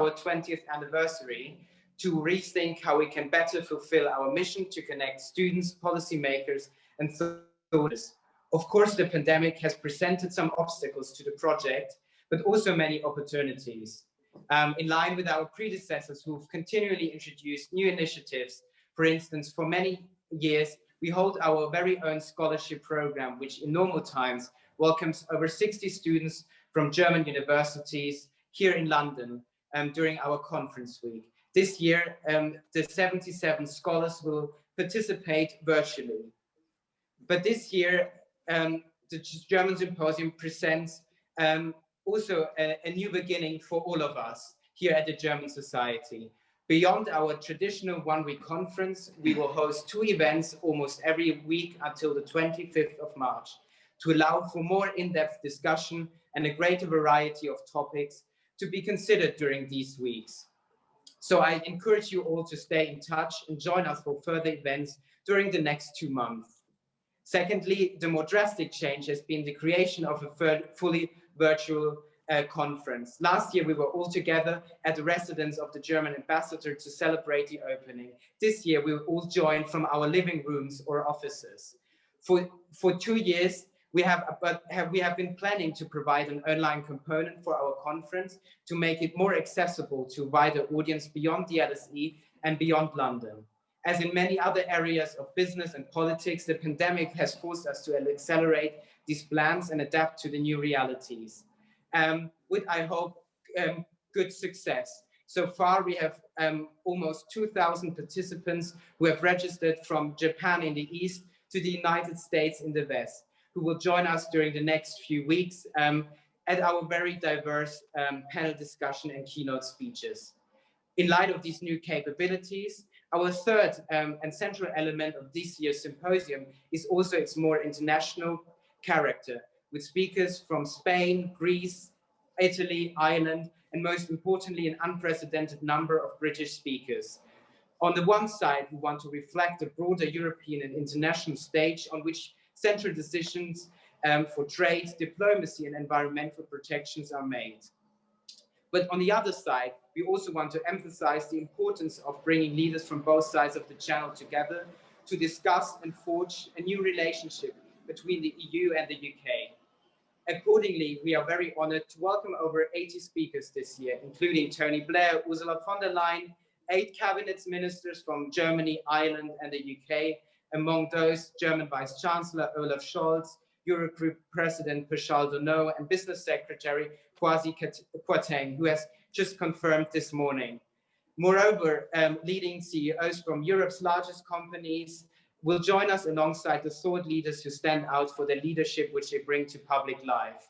our 20th anniversary to rethink how we can better fulfill our mission to connect students, policymakers, and thought. Of course, the pandemic has presented some obstacles to the project, but also many opportunities. In line with our predecessors who've continually introduced new initiatives, for instance, for many years, we hold our very own scholarship program, which in normal times welcomes over 60 students from German universities here in London during our conference week. This year, the 77 scholars will participate virtually. But this year, the German Symposium presents also a new beginning for all of us here at the German Society. Beyond our traditional one-week conference, we will host 2 events almost every week until the 25th of March to allow for more in-depth discussion and a greater variety of topics to be considered during these weeks. So I encourage you all to stay in touch and join us for further events during the next 2 months. Secondly, the more drastic change has been the creation of a fully virtual conference. Last year, we were all together at the residence of the German ambassador to celebrate the opening. This year, we will all join from our living rooms or offices. For 2 years, we have been planning to provide an online component for our conference to make it more accessible to a wider audience beyond the LSE and beyond London. As in many other areas of business and politics, the pandemic has forced us to accelerate these plans and adapt to the new realities. With, I hope, good success. So far, we have almost 2,000 participants who have registered from Japan in the East to the United States in the West, who will join us during the next few weeks at our very diverse panel discussion and keynote speeches. In light of these new capabilities, our third and central element of this year's symposium is also its more international character, with speakers from Spain, Greece, Italy, Ireland, and most importantly, an unprecedented number of British speakers. On the one side, we want to reflect the broader European and international stage on which central decisions for trade, diplomacy, and environmental protections are made. But on the other side, we also want to emphasize the importance of bringing leaders from both sides of the channel together to discuss and forge a new relationship between the EU and the UK. Accordingly, we are very honored to welcome over 80 speakers this year, including Tony Blair, Ursula von der Leyen, 8 cabinet ministers from Germany, Ireland, and the UK, among those German Vice Chancellor Olaf Scholz, Eurogroup President Pascal Donneau, and Business Secretary Kwasi Kwarteng, who has just confirmed this morning. Moreover, leading CEOs from Europe's largest companies will join us alongside the thought leaders who stand out for their leadership, which they bring to public life.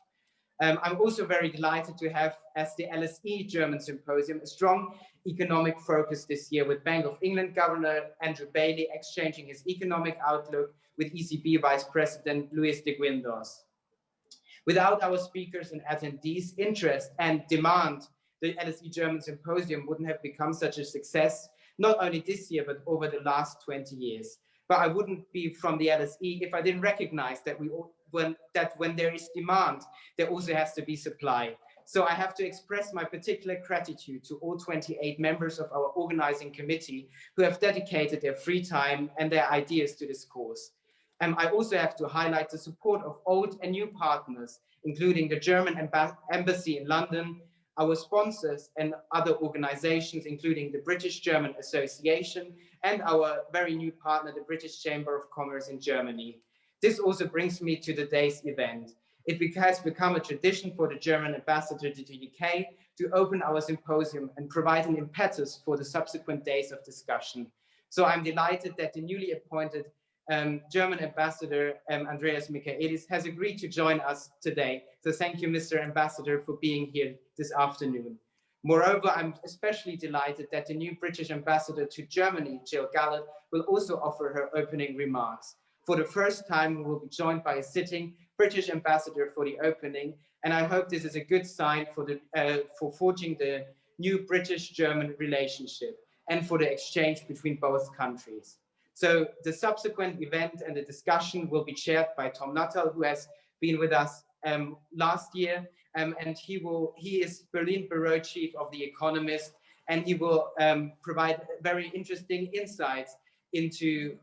I'm also very delighted to have, as the LSE German Symposium, a strong economic focus this year, with Bank of England Governor Andrew Bailey exchanging his economic outlook with ECB Vice President Luis de Guindos. Without our speakers and attendees' interest and demand, the LSE German Symposium wouldn't have become such a success, not only this year, but over the last 20 years. But I wouldn't be from the LSE if I didn't recognize that when there is demand, there also has to be supply. So I have to express my particular gratitude to all 28 members of our organizing committee who have dedicated their free time and their ideas to this cause. I also have to highlight the support of old and new partners, including the German Embassy in London, our sponsors and other organizations, including the British-German Association and our very new partner, the British Chamber of Commerce in Germany. This also brings me to today's event. It has become a tradition for the German ambassador to the UK to open our symposium and provide an impetus for the subsequent days of discussion. So I'm delighted that the newly appointed German ambassador, Andreas Michaelis, has agreed to join us today. So thank you, Mr. Ambassador, for being here this afternoon. Moreover, I'm especially delighted that the new British ambassador to Germany, Jill Gallard, will also offer her opening remarks. For the first time, we will be joined by a sitting British ambassador for the opening, and I hope this is a good sign for forging the new British-German relationship and for the exchange between both countries. So the subsequent event and the discussion will be chaired by Tom Nuttall, who has been with us last year, and he is Berlin bureau chief of The Economist, and he will provide very interesting insights into,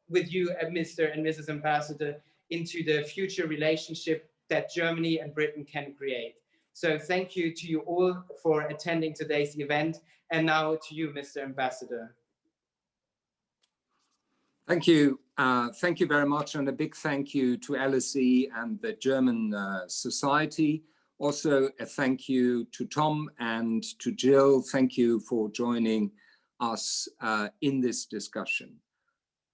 with you, Mr. and Mrs. Ambassador, into the future relationship that Germany and Britain can create. So thank you to you all for attending today's event. And now to you, Mr. Ambassador. Thank you. Thank you very much. And a big thank you to LSE and the German Society. Also, a thank you to Tom and to Jill. Thank you for joining us in this discussion.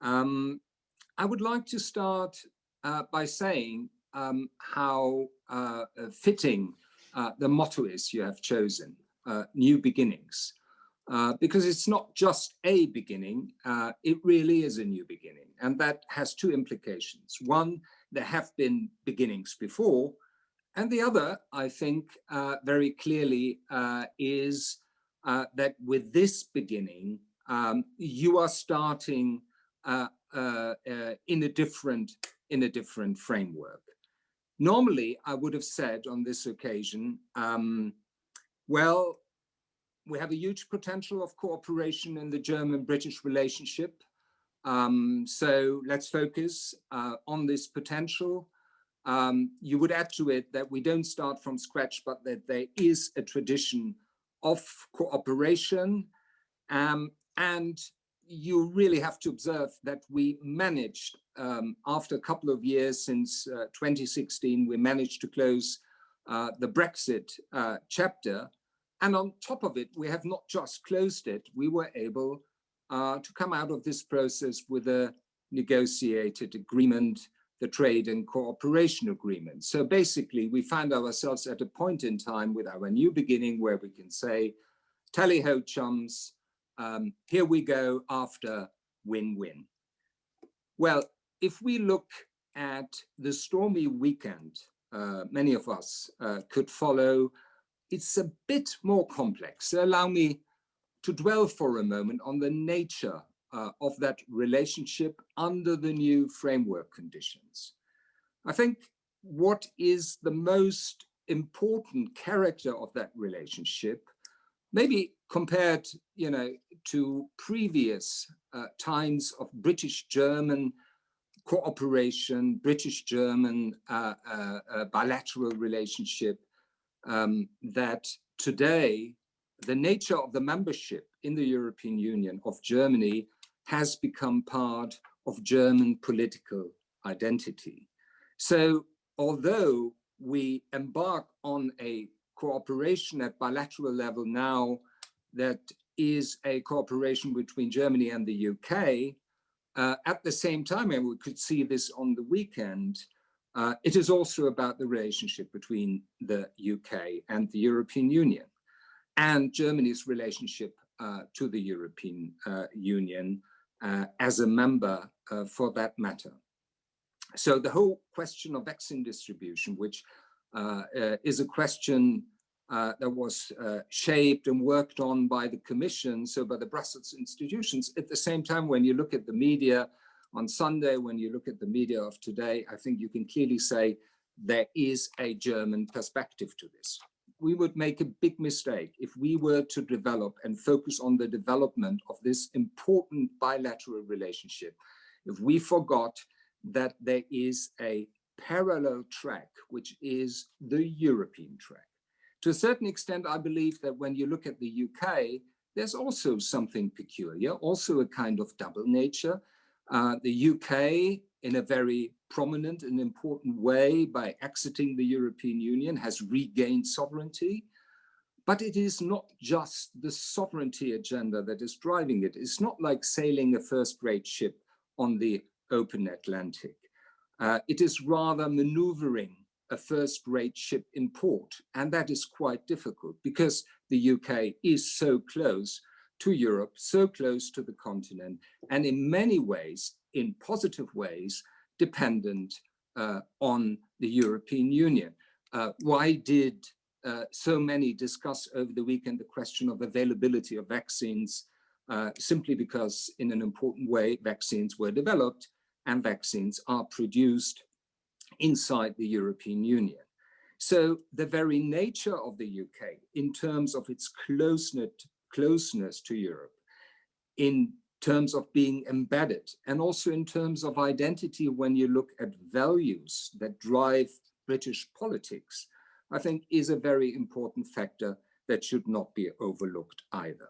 I would like to start by saying how fitting the motto is you have chosen, New Beginnings. Because it's not just a beginning, it really is a new beginning. And that has two implications. One, there have been beginnings before. And the other, I think, very clearly is that with this beginning, you are starting in a different framework. Normally, I would have said on this occasion, well, we have a huge potential of cooperation in the German-British relationship. So let's focus on this potential. You would add to it that we don't start from scratch, but that there is a tradition of cooperation. And you really have to observe that we managed, after a couple of years since 2016, we managed to close the Brexit chapter. And on top of it, we have not just closed it, we were able to come out of this process with a negotiated agreement, the trade and cooperation agreement. So basically, we find ourselves at a point in time with our new beginning where we can say, tally-ho chums, here we go after win-win. Well, if we look at the stormy weekend many of us could follow, it's a bit more complex. So allow me to dwell for a moment on the nature of that relationship under the new framework conditions. I think what is the most important character of that relationship, maybe compared, to previous times of British-German cooperation, British-German bilateral relationship, that today the nature of the membership in the European Union of Germany has become part of German political identity. So although we embark on a cooperation at bilateral level now that is a cooperation between Germany and the UK, at the same time, and we could see this on the weekend, it is also about the relationship between the UK and the European Union and Germany's relationship to the European Union as a member for that matter. So the whole question of vaccine distribution, which is a question that was shaped and worked on by the Commission, so by the Brussels institutions, at the same time, when you look at the media on Sunday, when you look at the media of today, I think you can clearly say there is a German perspective to this. We would make a big mistake if we were to develop and focus on the development of this important bilateral relationship, if we forgot that there is a parallel track, which is the European track. To a certain extent, I believe that when you look at the UK, there's also something peculiar, also a kind of double nature. The UK, in a very prominent and important way, by exiting the European Union, has regained sovereignty. But it is not just the sovereignty agenda that is driving it. It's not like sailing a first-rate ship on the open Atlantic. It is rather maneuvering a first-rate ship in port. And that is quite difficult because the UK is so close to Europe, so close to the continent, and in many ways, in positive ways, dependent on the European Union. Why did so many discuss over the weekend the question of availability of vaccines? Simply because in an important way, vaccines were developed and vaccines are produced inside the European Union. So the very nature of the UK, in terms of its closeness to Europe, in terms of being embedded, and also in terms of identity, when you look at values that drive British politics, I think is a very important factor that should not be overlooked either.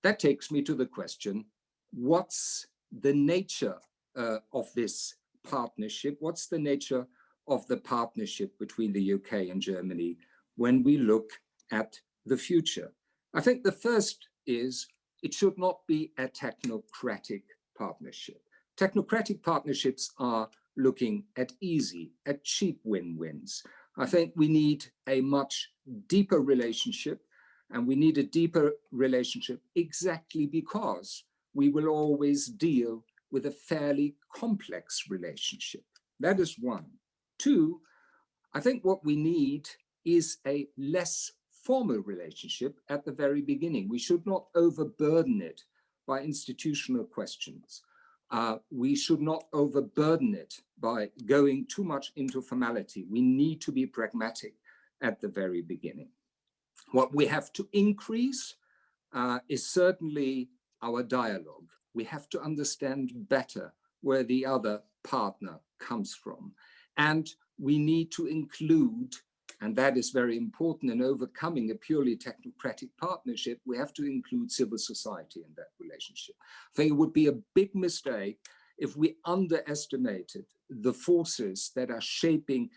That takes me to the question, what's the nature of this partnership? What's the nature of the partnership between the UK and Germany when we look at the future? I think the first is it should not be a technocratic partnership. Technocratic partnerships are looking at easy, at cheap win-wins. I think we need a much deeper relationship, and we need a deeper relationship exactly because we will always deal with a fairly complex relationship. That is one. Two, I think what we need is a less formal relationship at the very beginning. We should not overburden it by institutional questions. We should not overburden it by going too much into formality. We need to be pragmatic at the very beginning. What we have to increase is certainly our dialogue. We have to understand better where the other partner comes from. And we need to include, and that is very important in overcoming a purely technocratic partnership, we have to include civil society in that relationship. I think it would be a big mistake if we underestimated the forces that are shaping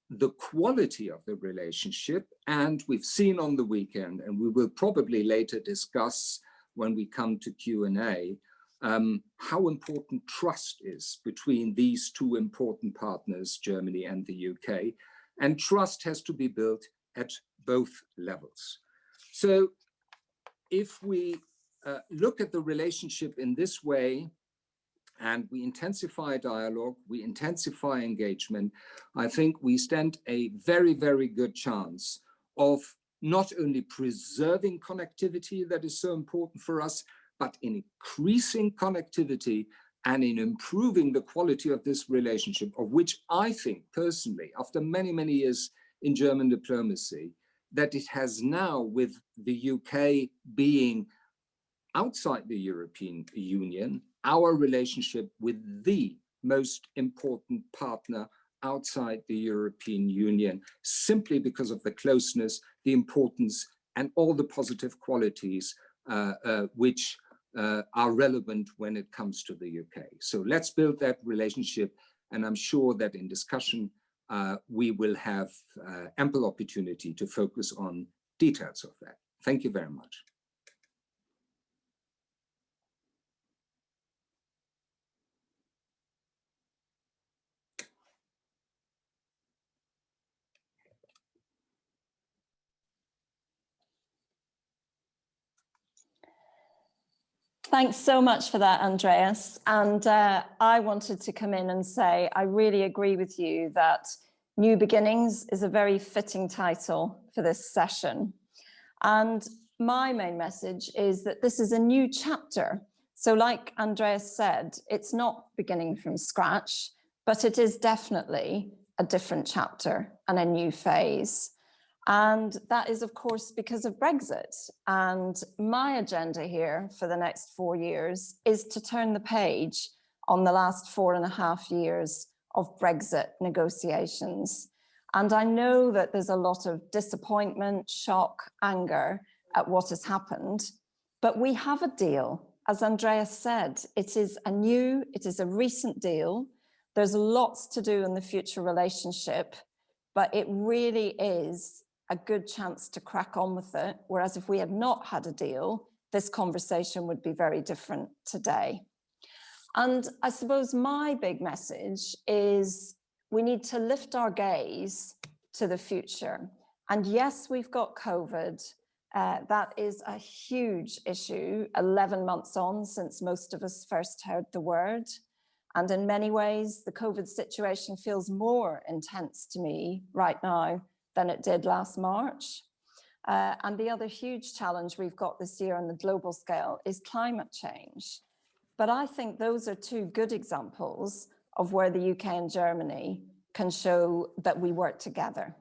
the quality of the relationship. And we've seen on the weekend, and we will probably later discuss when we come to Q&A, how important trust is between these two important partners, Germany and the UK. And trust has to be built at both levels. So if we look at the relationship in this way, and we intensify dialogue, we intensify engagement, I think we stand a very, very good chance of not only preserving connectivity that is so important for us, but in increasing connectivity and in improving the quality of this relationship, of which I think personally, after many, many years in German diplomacy, that it has now, with the UK being outside the European Union, our relationship with the most important partner outside the European Union, simply because of the closeness, the importance, and all the positive qualities which are relevant when it comes to the UK. So let's build that relationship, and I'm sure that in discussion we will have ample opportunity to focus on details of that. Thank you very much. Thanks so much for that, Andreas. And I wanted to come in and say, I really agree with you that New Beginnings is a very fitting title for this session. And my main message is that this is a new chapter. So like Andreas said, it's not beginning from scratch, but it is definitely a different chapter and a new phase. And that is, of course, because of Brexit. And my agenda here for the next 4 years is to turn the page on the last 4.5 years of Brexit negotiations. And I know that there's a lot of disappointment, shock, anger at what has happened, but we have a deal. As Andreas said, it is a recent deal. There's lots to do in the future relationship, but it really is a good chance to crack on with it. Whereas if we had not had a deal, this conversation would be very different today. And I suppose my big message is we need to lift our gaze to the future. And yes, we've got COVID. That is a huge issue, 11 months on since most of us first heard the word. And in many ways, the COVID situation feels more intense to me right now than it did last March. And the other huge challenge we've got this year on the global scale is climate change. But I think those are two good examples of where the UK and Germany can show that we work together.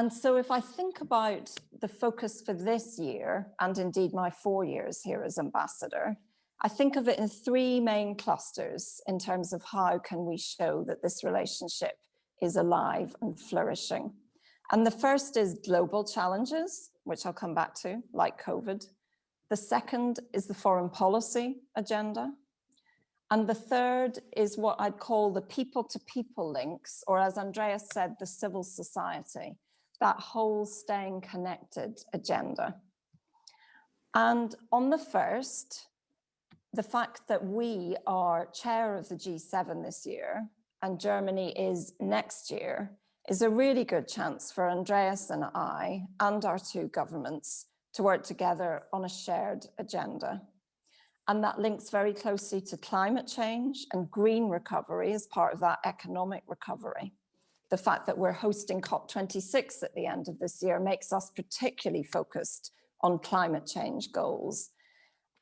And so if I think about the focus for this year, and indeed my 4 years here as ambassador, I think of it in 3 main clusters in terms of how can we show that this relationship is alive and flourishing. And the first is global challenges, which I'll come back to, like COVID. The second is the foreign policy agenda. And the third is what I'd call the people-to-people links, or as Andreas said, the civil society, that whole staying connected agenda. And on the first, the fact that we are chair of the G7 this year and Germany is next year is a really good chance for Andreas and I and our 2 governments to work together on a shared agenda. And that links very closely to climate change and green recovery as part of that economic recovery. The fact that we're hosting COP26 at the end of this year makes us particularly focused on climate change goals.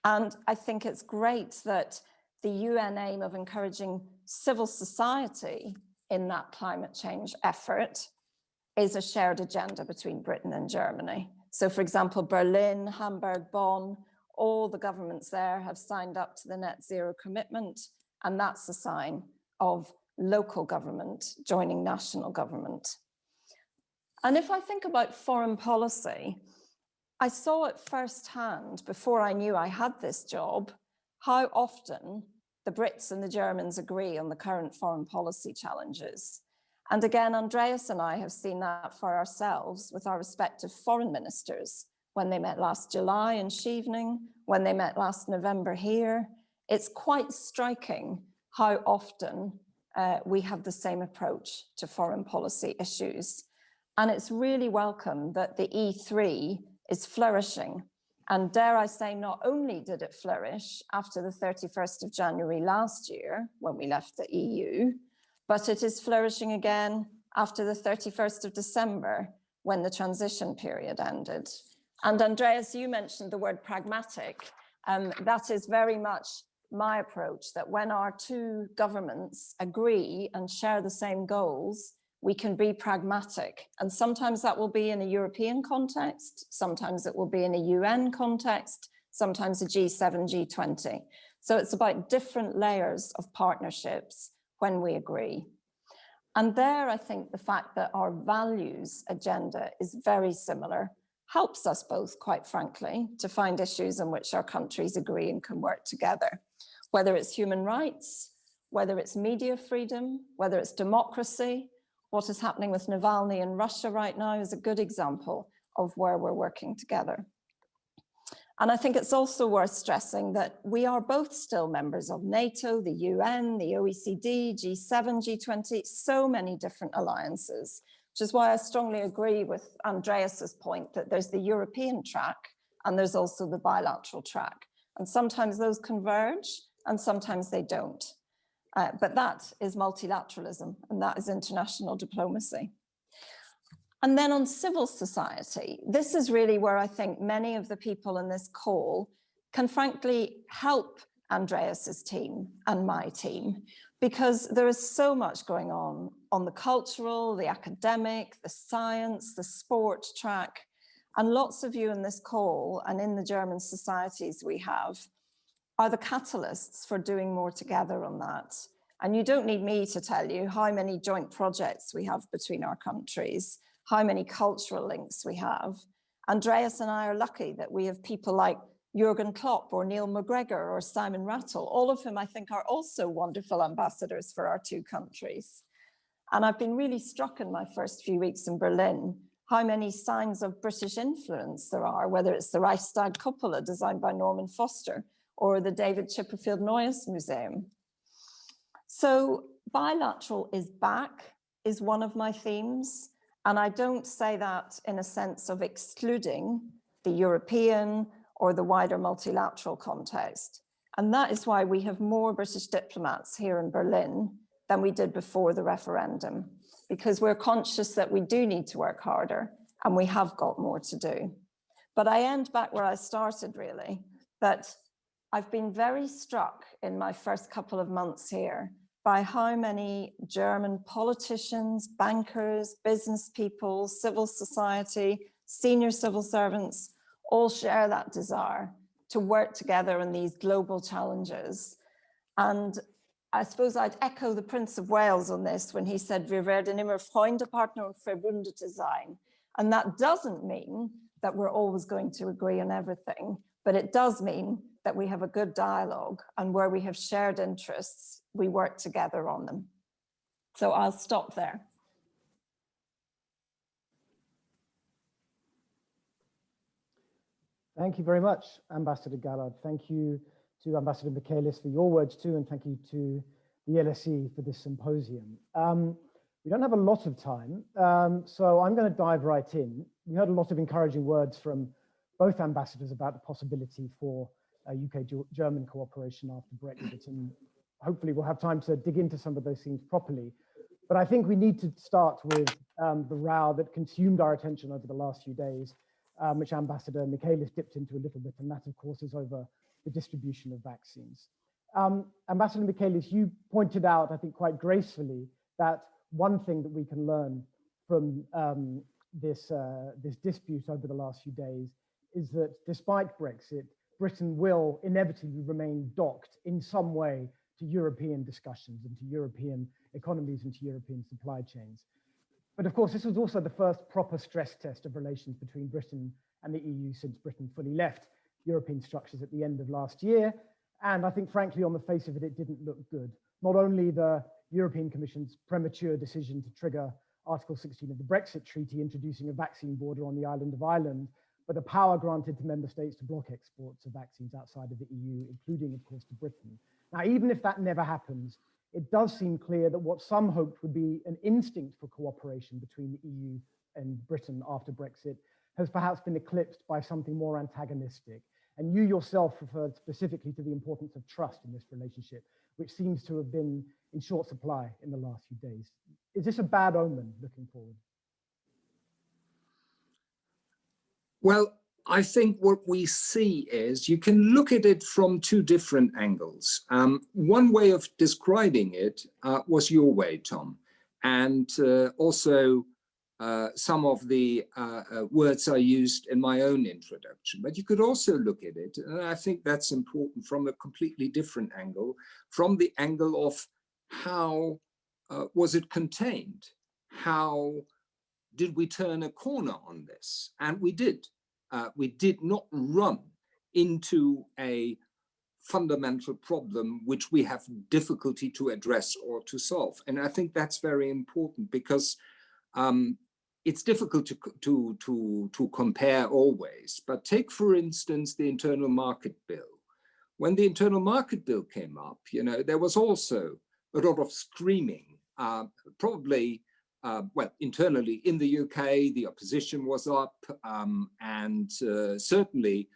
And I think it's great that the UN aim of encouraging civil society in that climate change effort is a shared agenda between Britain and Germany. So for example, Berlin, Hamburg, Bonn, all the governments there have signed up to the net zero commitment, and that's a sign of local government joining national government. And if I think about foreign policy, I saw it firsthand before I knew I had this job, how often the Brits and the Germans agree on the current foreign policy challenges. And again, Andreas and I have seen that for ourselves with our respective foreign ministers when they met last July in Scheveningen, when they met last November here. It's quite striking how often we have the same approach to foreign policy issues. And it's really welcome that the E3 is flourishing. And dare I say, not only did it flourish after the 31st of January last year, when we left the EU, but it is flourishing again after the 31st of December, when the transition period ended. And Andreas, you mentioned the word pragmatic. That is very much my approach, that when our 2 governments agree and share the same goals, we can be pragmatic. And sometimes that will be in a European context, sometimes it will be in a UN context, sometimes a G7, G20. So it's about different layers of partnerships when we agree. And there, I think the fact that our values agenda is very similar helps us both, quite frankly, to find issues in which our countries agree and can work together, whether it's human rights, whether it's media freedom, whether it's democracy. What is happening with Navalny in Russia right now is a good example of where we're working together. And I think it's also worth stressing that we are both still members of NATO, the UN, the OECD, G7, G20, so many different alliances, which is why I strongly agree with Andreas's point that there's the European track and there's also the bilateral track. And sometimes those converge and sometimes they don't. But that is multilateralism and that is international diplomacy. And then on civil society, this is really where I think many of the people in this call can frankly help Andreas's team and my team, because there is so much going on the cultural, the academic, the science, the sport track. And lots of you in this call and in the German societies we have are the catalysts for doing more together on that. And you don't need me to tell you how many joint projects we have between our countries, how many cultural links we have. Andreas and I are lucky that we have people like Jürgen Klopp or Neil McGregor or Simon Rattle, all of whom I think are also wonderful ambassadors for our 2 countries. And I've been really struck in my first few weeks in Berlin how many signs of British influence there are, whether it's the Reichstag cupola designed by Norman Foster or the David Chipperfield Neues Museum. So bilateral is back, is one of my themes. And I don't say that in a sense of excluding the European or the wider multilateral context. And that is why we have more British diplomats here in Berlin than we did before the referendum, because we're conscious that we do need to work harder and we have got more to do. But I end back where I started, really, that I've been very struck in my first couple of months here by how many German politicians, bankers, business people, civil society, senior civil servants all share that desire to work together on these global challenges. And I suppose I'd echo the Prince of Wales on this when he said, "Wir werden immer Freunde, Partner und Verbündete sein." And that doesn't mean that we're always going to agree on everything, but it does mean that we have a good dialogue, and where we have shared interests, we work together on them. So I'll stop there. Thank you very much, Ambassador Gallard. Thank you to Ambassador Michaelis for your words too, and thank you to the LSE for this symposium. We don't have a lot of time, so I'm going to dive right in. We heard a lot of encouraging words from both ambassadors about the possibility for UK-German cooperation after Brexit, and hopefully we'll have time to dig into some of those things properly. But I think we need to start with the row that consumed our attention over the last few days, which Ambassador Michaelis dipped into a little bit, and that, of course, is over the distribution of vaccines. Ambassador Michaelis, you pointed out, I think quite gracefully, that one thing that we can learn from this dispute over the last few days is that despite Brexit, Britain will inevitably remain docked in some way to European discussions and to European economies and to European supply chains. But of course, this was also the first proper stress test of relations between Britain and the EU since Britain fully left European structures at the end of last year. And I think, frankly, on the face of it, it didn't look good. Not only the European Commission's premature decision to trigger Article 16 of the Brexit Treaty, introducing a vaccine border on the island of Ireland, but the power granted to member states to block exports of vaccines outside of the EU, including, of course, to Britain. Now, even if that never happens, it does seem clear that what some hoped would be an instinct for cooperation between the EU and Britain after Brexit has perhaps been eclipsed by something more antagonistic. And you yourself referred specifically to the importance of trust in this relationship, which seems to have been in short supply in the last few days. Is this a bad omen looking forward? Well, I think what we see is you can look at it from two different angles. One way of describing it was your way, Tom, and also some of the words I used in my own introduction. But you could also look at it, and I think that's important, from a completely different angle, from the angle of how was it contained? How did we turn a corner on this? And we did. We did not run into a fundamental problem which we have difficulty to address or to solve. And I think that's very important, because it's difficult to compare always. But take, for instance, the Internal Market Bill. When the Internal Market Bill came up, there was also a lot of screaming, probably. Well, internally in the UK, the opposition was up, and certainly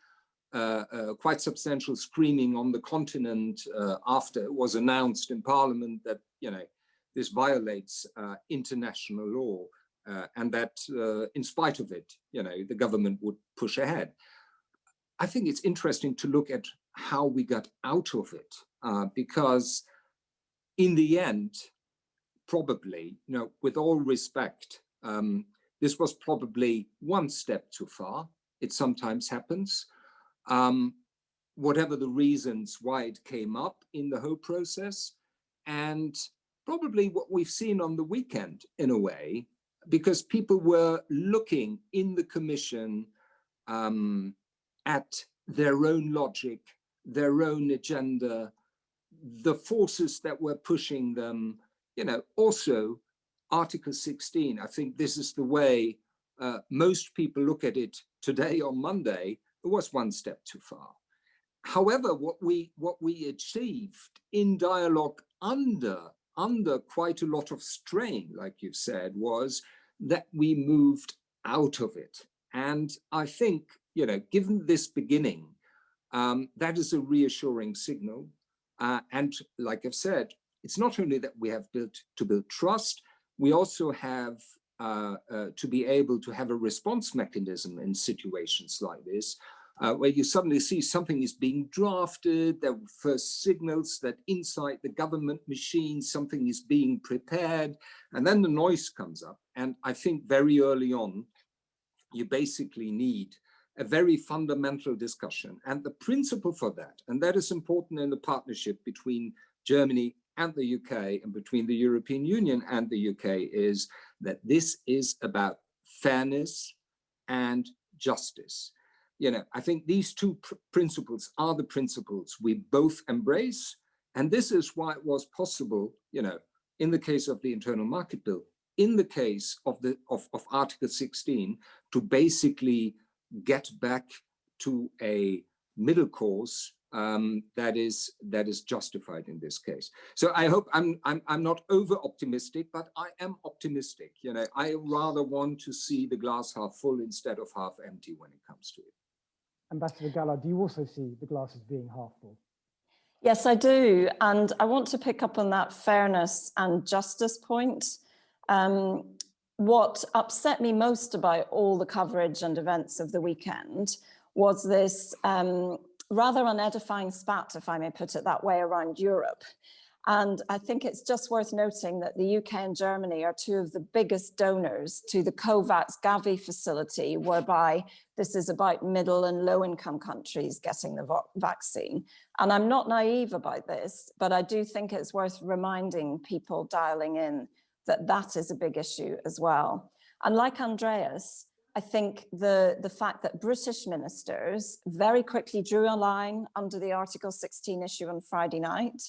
quite substantial screaming on the continent after it was announced in Parliament that, this violates international law, and that in spite of it, the government would push ahead. I think it's interesting to look at how we got out of it, because in the end, probably, with all respect, this was probably one step too far. It sometimes happens. Whatever the reasons why it came up in the whole process, and probably what we've seen on the weekend in a way, because people were looking in the Commission at their own logic, their own agenda, the forces that were pushing them. Also Article 16, I think this is the way most people look at it today on Monday. It was one step too far. However, what we achieved in dialogue under quite a lot of strain, like you said, was that we moved out of it. And I think, given this beginning, that is a reassuring signal. And like I've said, it's not only that we have to build trust, we also have to be able to have a response mechanism in situations like this, where you suddenly see something is being drafted, there were first signals that inside the government machine something is being prepared, and then the noise comes up. And I think very early on, you basically need a very fundamental discussion. And the principle for that, and that is important in the partnership between Germany and the UK and between the European Union and the UK, is that this is about fairness and justice. You know, I think these two principles are the principles we both embrace. And this is why it was possible, you know, in the case of the Internal Market Bill, in the case of Article 16, to basically get back to a middle course that is justified in this case. So I hope I'm not over optimistic, but I am optimistic. You know, I rather want to see the glass half full instead of half empty when it comes to it. Ambassador Gallard, do you also see the glass as being half full? Yes, I do. And I want to pick up on that fairness and justice point. What upset me most about all the coverage and events of the weekend was this rather unedifying spat, if I may put it that way, around Europe. And I think it's just worth noting that the UK and Germany are two of the biggest donors to the COVAX Gavi facility, whereby this is about middle and low income countries getting the vaccine. And I'm not naive about this, but I do think it's worth reminding people dialing in that that is a big issue as well. And like Andreas, I think the fact that British ministers very quickly drew a line under the Article 16 issue on Friday night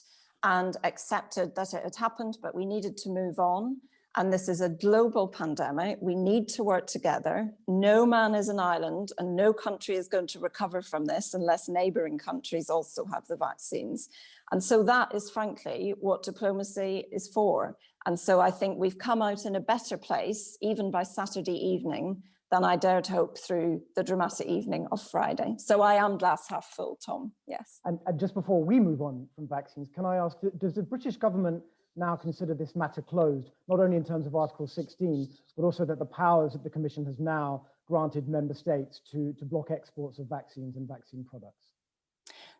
and accepted that it had happened, but we needed to move on. And this is a global pandemic. We need to work together. No man is an island, and no country is going to recover from this unless neighboring countries also have the vaccines. And so that is frankly what diplomacy is for. And so I think we've come out in a better place, even by Saturday evening, than I dared hope through the dramatic evening of Friday. So I am glass half full, Tom, yes. And just before we move on from vaccines, can I ask, does the British government now consider this matter closed, not only in terms of Article 16, but also that the powers that the Commission has now granted member states to block exports of vaccines and vaccine products?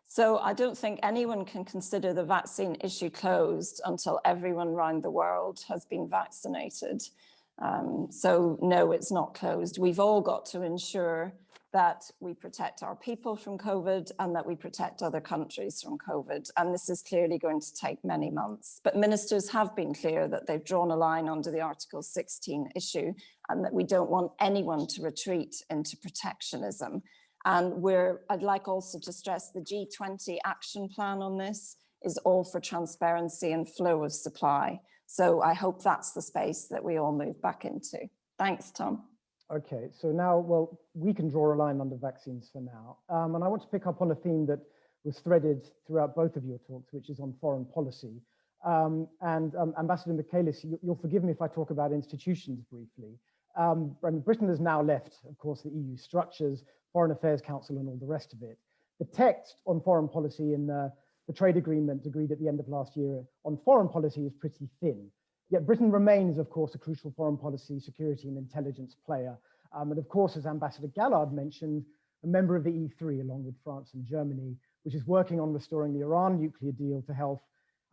So I don't think anyone can consider the vaccine issue closed until everyone around the world has been vaccinated. So no, it's not closed. We've all got to ensure that we protect our people from COVID and that we protect other countries from COVID. And this is clearly going to take many months. But ministers have been clear that they've drawn a line under the Article 16 issue and that we don't want anyone to retreat into protectionism. And I'd like also to stress the G20 action plan on this is all for transparency and flow of supply. So I hope that's the space that we all move back into. Thanks, Tom. Okay, so now, well, we can draw a line under vaccines for now. And I want to pick up on a theme that was threaded throughout both of your talks, which is on foreign policy. Ambassador Michaelis, you'll forgive me if I talk about institutions briefly. And Britain has now left, of course, the EU structures, Foreign Affairs Council and all the rest of it. The text on foreign policy in the trade agreement agreed at the end of last year on foreign policy is pretty thin. Yet Britain remains, of course, a crucial foreign policy, security and intelligence player. And of course, as Ambassador Gallard mentioned, a member of the E3 along with France and Germany, which is working on restoring the Iran nuclear deal to health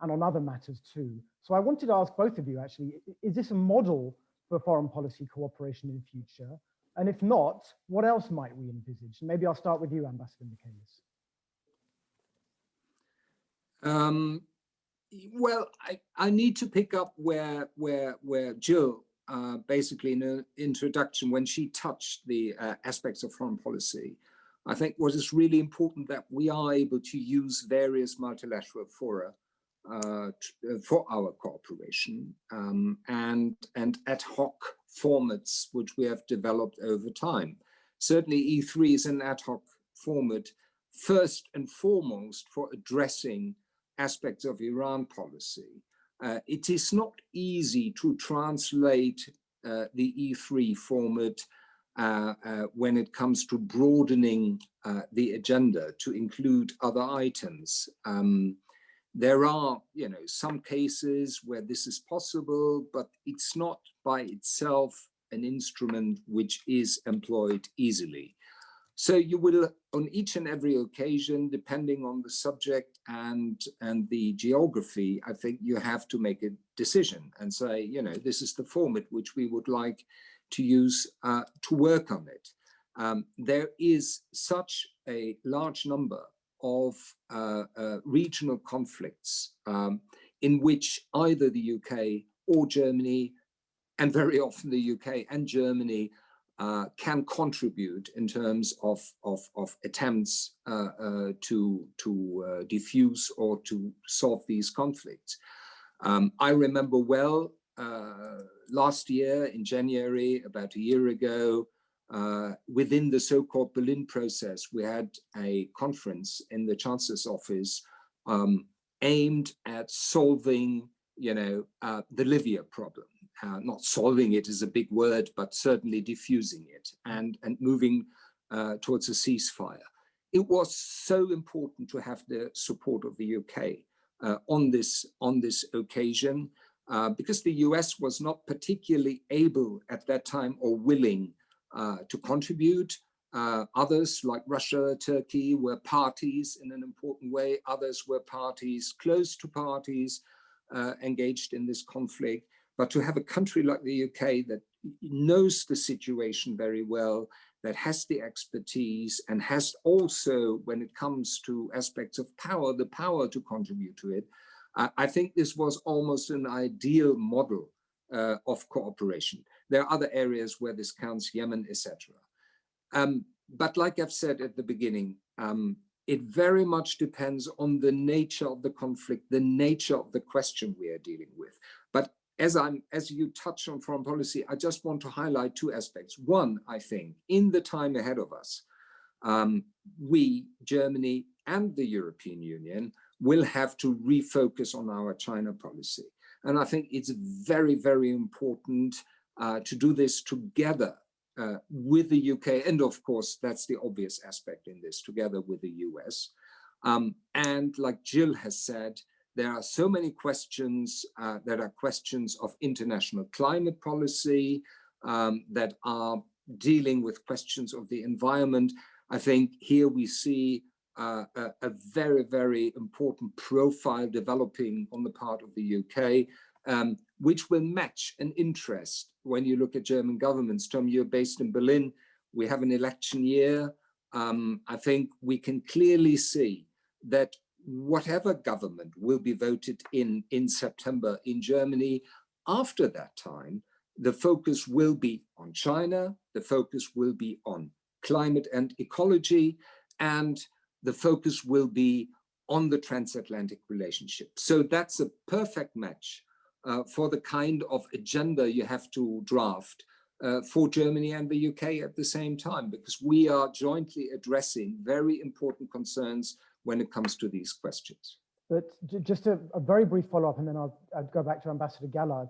and on other matters too. So I wanted to ask both of you actually, is this a model for foreign policy cooperation in future? And if not, what else might we envisage? And maybe I'll start with you, Ambassador Michaelis. Well, I need to pick up where Jill, basically in her introduction, when she touched the aspects of foreign policy, I think what is really important that we are able to use various multilateral fora for our cooperation and ad hoc formats which we have developed over time. Certainly E3 is an ad hoc format first and foremost for addressing aspects of Iran policy. It is not easy to translate the E3 format when it comes to broadening the agenda to include other items. There are, some cases where this is possible, but it's not by itself an instrument which is employed easily. So you will, on each and every occasion, depending on the subject and the geography, I think you have to make a decision and say, you know, this is the format which we would like to use to work on it. There is such a large number of regional conflicts in which either the UK or Germany, and very often the UK and Germany, can contribute in terms of attempts to diffuse or to solve these conflicts. I remember well last year in January, about a year ago, within the so-called Berlin process, we had a conference in the Chancellor's office aimed at solving, you know, the Libya problem. Not solving it is a big word, but certainly diffusing it and moving towards a ceasefire. It was so important to have the support of the UK on this occasion, because the US was not particularly able at that time or willing to contribute. Others like Russia, Turkey were parties in an important way. Others were parties, close to parties engaged in this conflict. But to have a country like the UK that knows the situation very well, that has the expertise and has also, when it comes to aspects of power, the power to contribute to it, I think this was almost an ideal model of cooperation. There are other areas where this counts, Yemen, etc. But like I've said at the beginning, it very much depends on the nature of the conflict, the nature of the question we are dealing with. But as you touch on foreign policy, I just want to highlight two aspects. One, I think, in the time ahead of us, we, Germany and the European Union, will have to refocus on our China policy. And I think it's very, very important to do this together with the UK. And of course, that's the obvious aspect in this, together with the US. And like Jill has said, there are so many questions that are questions of international climate policy, that are dealing with questions of the environment. I think here we see a very, very important profile developing on the part of the UK, which will match an interest when you look at German governments. Tom, you're based in Berlin. We have an election year. I think we can clearly see that whatever government will be voted in September in Germany, after that time, the focus will be on China, the focus will be on climate and ecology, and the focus will be on the transatlantic relationship. So that's a perfect match for the kind of agenda you have to draft for Germany and the UK at the same time, because we are jointly addressing very important concerns when it comes to these questions. But just a very brief follow-up, and then I'll go back to Ambassador Gallard.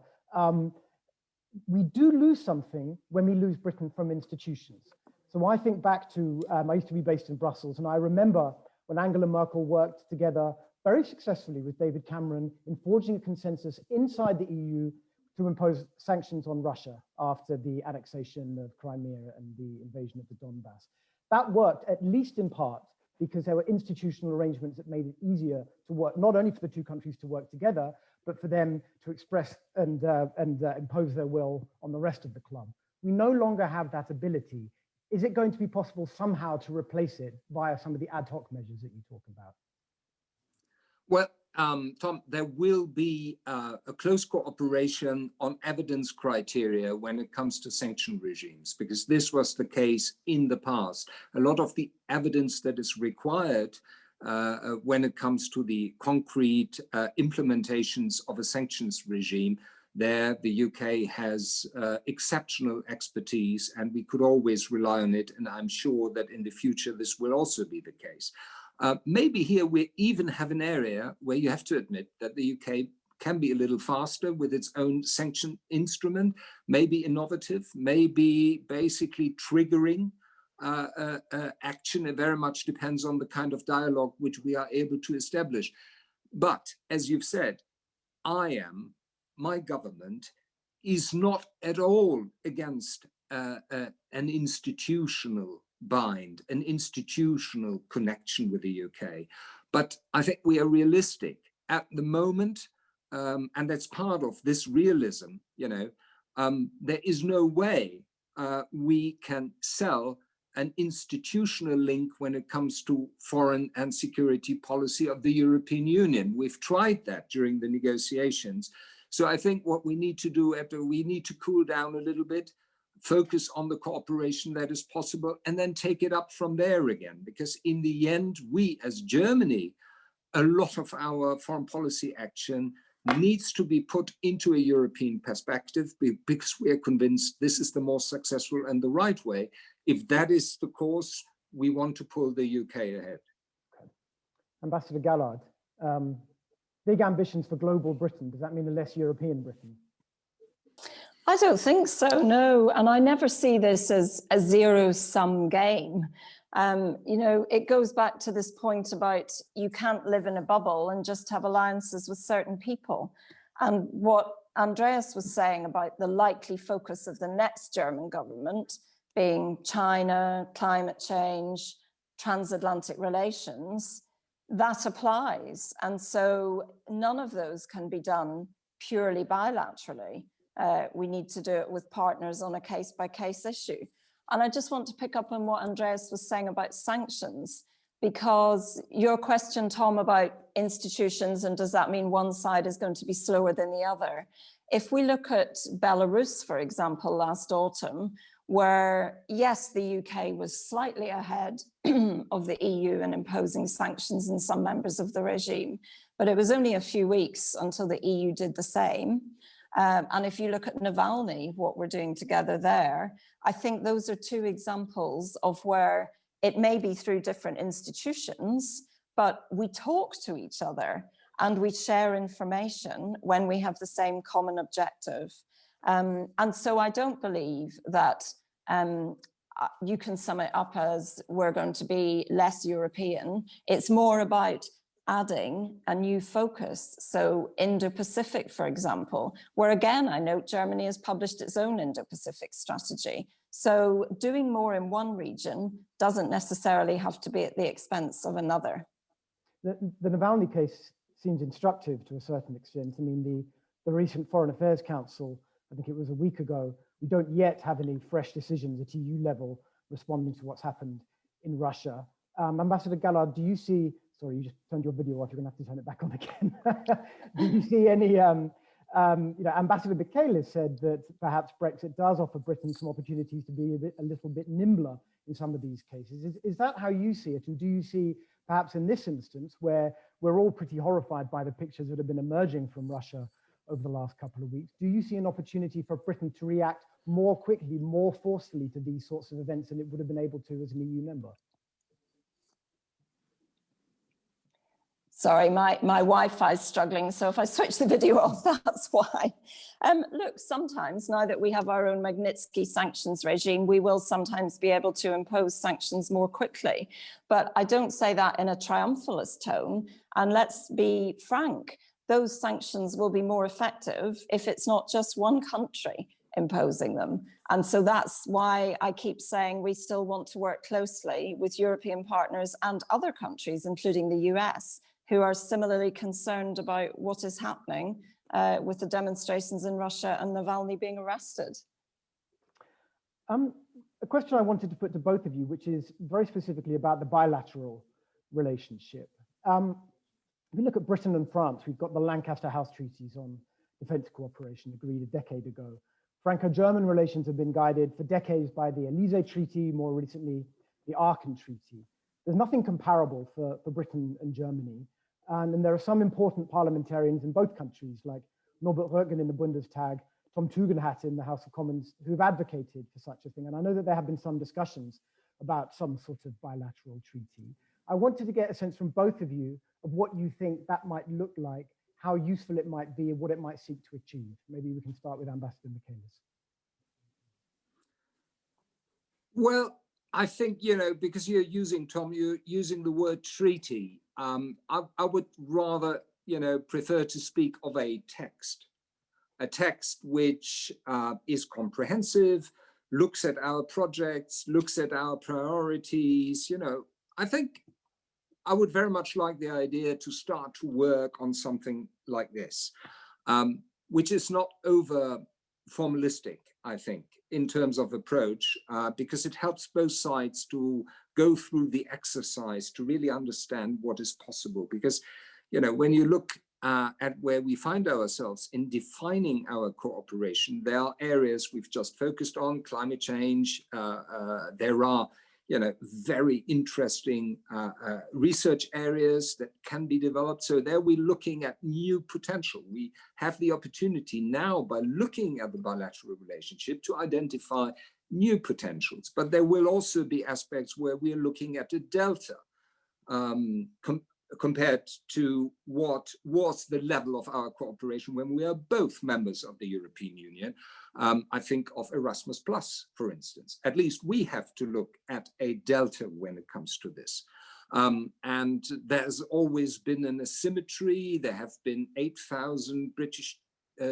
We do lose something when we lose Britain from institutions. So I think back to, I used to be based in Brussels, and I remember when Angela Merkel worked together very successfully with David Cameron in forging a consensus inside the EU to impose sanctions on Russia after the annexation of Crimea and the invasion of the Donbass. That worked, at least in part, because there were institutional arrangements that made it easier to work, not only for the two countries to work together, but for them to express and impose their will on the rest of the club. We no longer have that ability. Is it going to be possible somehow to replace it via some of the ad hoc measures that you talk about? Well, Tom, there will be a close cooperation on evidence criteria when it comes to sanction regimes, because this was the case in the past. A lot of the evidence that is required when it comes to the concrete implementations of a sanctions regime, there the UK has exceptional expertise, and we could always rely on it. And I'm sure that in the future, this will also be the case. Maybe here we even have an area where you have to admit that the UK can be a little faster with its own sanction instrument, maybe innovative, maybe basically triggering action. It very much depends on the kind of dialogue which we are able to establish. But as you've said, my government is not at all against an institutional bind, an institutional connection with the UK. But I think we are realistic at the moment, and that's part of this realism, there is no way we can sell an institutional link when it comes to foreign and security policy of the European Union. We've tried that during the negotiations. So I think what we need to do, we need to cool down a little bit, focus on the cooperation that is possible, and then take it up from there again. Because in the end, we as Germany, a lot of our foreign policy action needs to be put into a European perspective because we are convinced this is the most successful and the right way. If that is the course, we want to pull the UK ahead. Okay. Ambassador Gallard, big ambitions for global Britain. Does that mean a less European Britain? I don't think so, no. And I never see this as a zero-sum game. It goes back to this point about you can't live in a bubble and just have alliances with certain people. And what Andreas was saying about the likely focus of the next German government being China, climate change, transatlantic relations, that applies. And so none of those can be done purely bilaterally. We need to do it with partners on a case-by-case issue. And I just want to pick up on what Andreas was saying about sanctions, because your question, Tom, about institutions and does that mean one side is going to be slower than the other? If we look at Belarus, for example, last autumn, where, yes, the UK was slightly ahead of the EU in imposing sanctions on some members of the regime, but it was only a few weeks until the EU did the same. And if you look at Navalny, what we're doing together there, I think those are two examples of where it may be through different institutions, but we talk to each other and we share information when we have the same common objective. And so I don't believe that you can sum it up as we're going to be less European. It's more about adding a new focus. So Indo-Pacific, for example, where again, I know Germany has published its own Indo-Pacific strategy. So doing more in one region doesn't necessarily have to be at the expense of another. The Navalny case seems instructive to a certain extent. I mean, the recent Foreign Affairs Council, I think it was a week ago, we don't yet have any fresh decisions at EU level responding to what's happened in Russia. Ambassador Gallard, do you see, sorry, you just turned your video off, you're gonna have to turn it back on again. Do you see any, Ambassador Michaelis said that perhaps Brexit does offer Britain some opportunities to be a little bit nimbler in some of these cases. Is that how you see it? And do you see perhaps in this instance where we're all pretty horrified by the pictures that have been emerging from Russia over the last couple of weeks, do you see an opportunity for Britain to react more quickly, more forcefully to these sorts of events than it would have been able to as an EU member? Sorry, my Wi-Fi is struggling, so if I switch the video off, that's why. Look, sometimes, now that we have our own Magnitsky sanctions regime, we will sometimes be able to impose sanctions more quickly. But I don't say that in a triumphalist tone. And let's be frank, those sanctions will be more effective if it's not just one country imposing them. And so that's why I keep saying we still want to work closely with European partners and other countries, including the US, who are similarly concerned about what is happening with the demonstrations in Russia and Navalny being arrested. A question I wanted to put to both of you, which is very specifically about the bilateral relationship. If we look at Britain and France, we've got the Lancaster House treaties on defense cooperation agreed a decade ago. Franco-German relations have been guided for decades by the Élysée Treaty, more recently the Aachen Treaty. There's nothing comparable for Britain and Germany. And there are some important parliamentarians in both countries, like Norbert Röttgen in the Bundestag, Tom Tugendhat in the House of Commons, who've advocated for such a thing. And I know that there have been some discussions about some sort of bilateral treaty. I wanted to get a sense from both of you of what you think that might look like, how useful it might be, and what it might seek to achieve. Maybe we can start with Ambassador Michaelis. Well, I think, because you're using the word treaty, I would rather, prefer to speak of a text which is comprehensive, looks at our projects, looks at our priorities. I think I would very much like the idea to start to work on something like this, which is not over formalistic, I think, in terms of approach, because it helps both sides to go through the exercise to really understand what is possible. Because, when you look at where we find ourselves in defining our cooperation, there are areas we've just focused on: climate change. There are very interesting research areas that can be developed. So there we're looking at new potential. We have the opportunity now, by looking at the bilateral relationship, to identify new potentials. But there will also be aspects where we're looking at a delta compared to what was the level of our cooperation when we are both members of the European Union. I think of Erasmus Plus, for instance. At least we have to look at a delta when it comes to this. And there's always been an asymmetry. There have been 8,000 British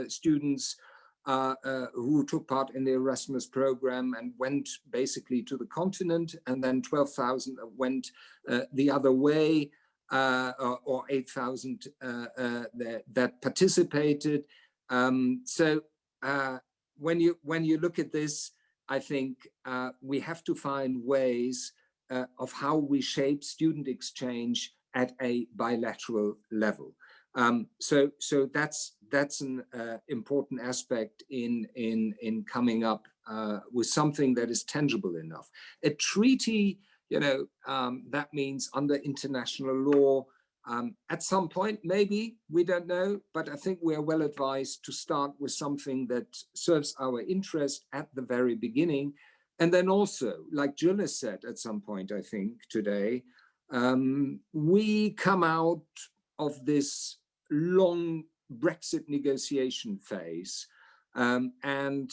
students who took part in the Erasmus program and went basically to the continent, and then 12,000 went the other way. Or 8,000 that participated. So when you look at this, I think we have to find ways of how we shape student exchange at a bilateral level. So that's an important aspect in coming up with something that is tangible enough. A treaty, that means under international law, at some point, maybe, we don't know, but I think we are well advised to start with something that serves our interest at the very beginning. And then also, like Jill has said at some point, I think today, we come out of this long Brexit negotiation phase, and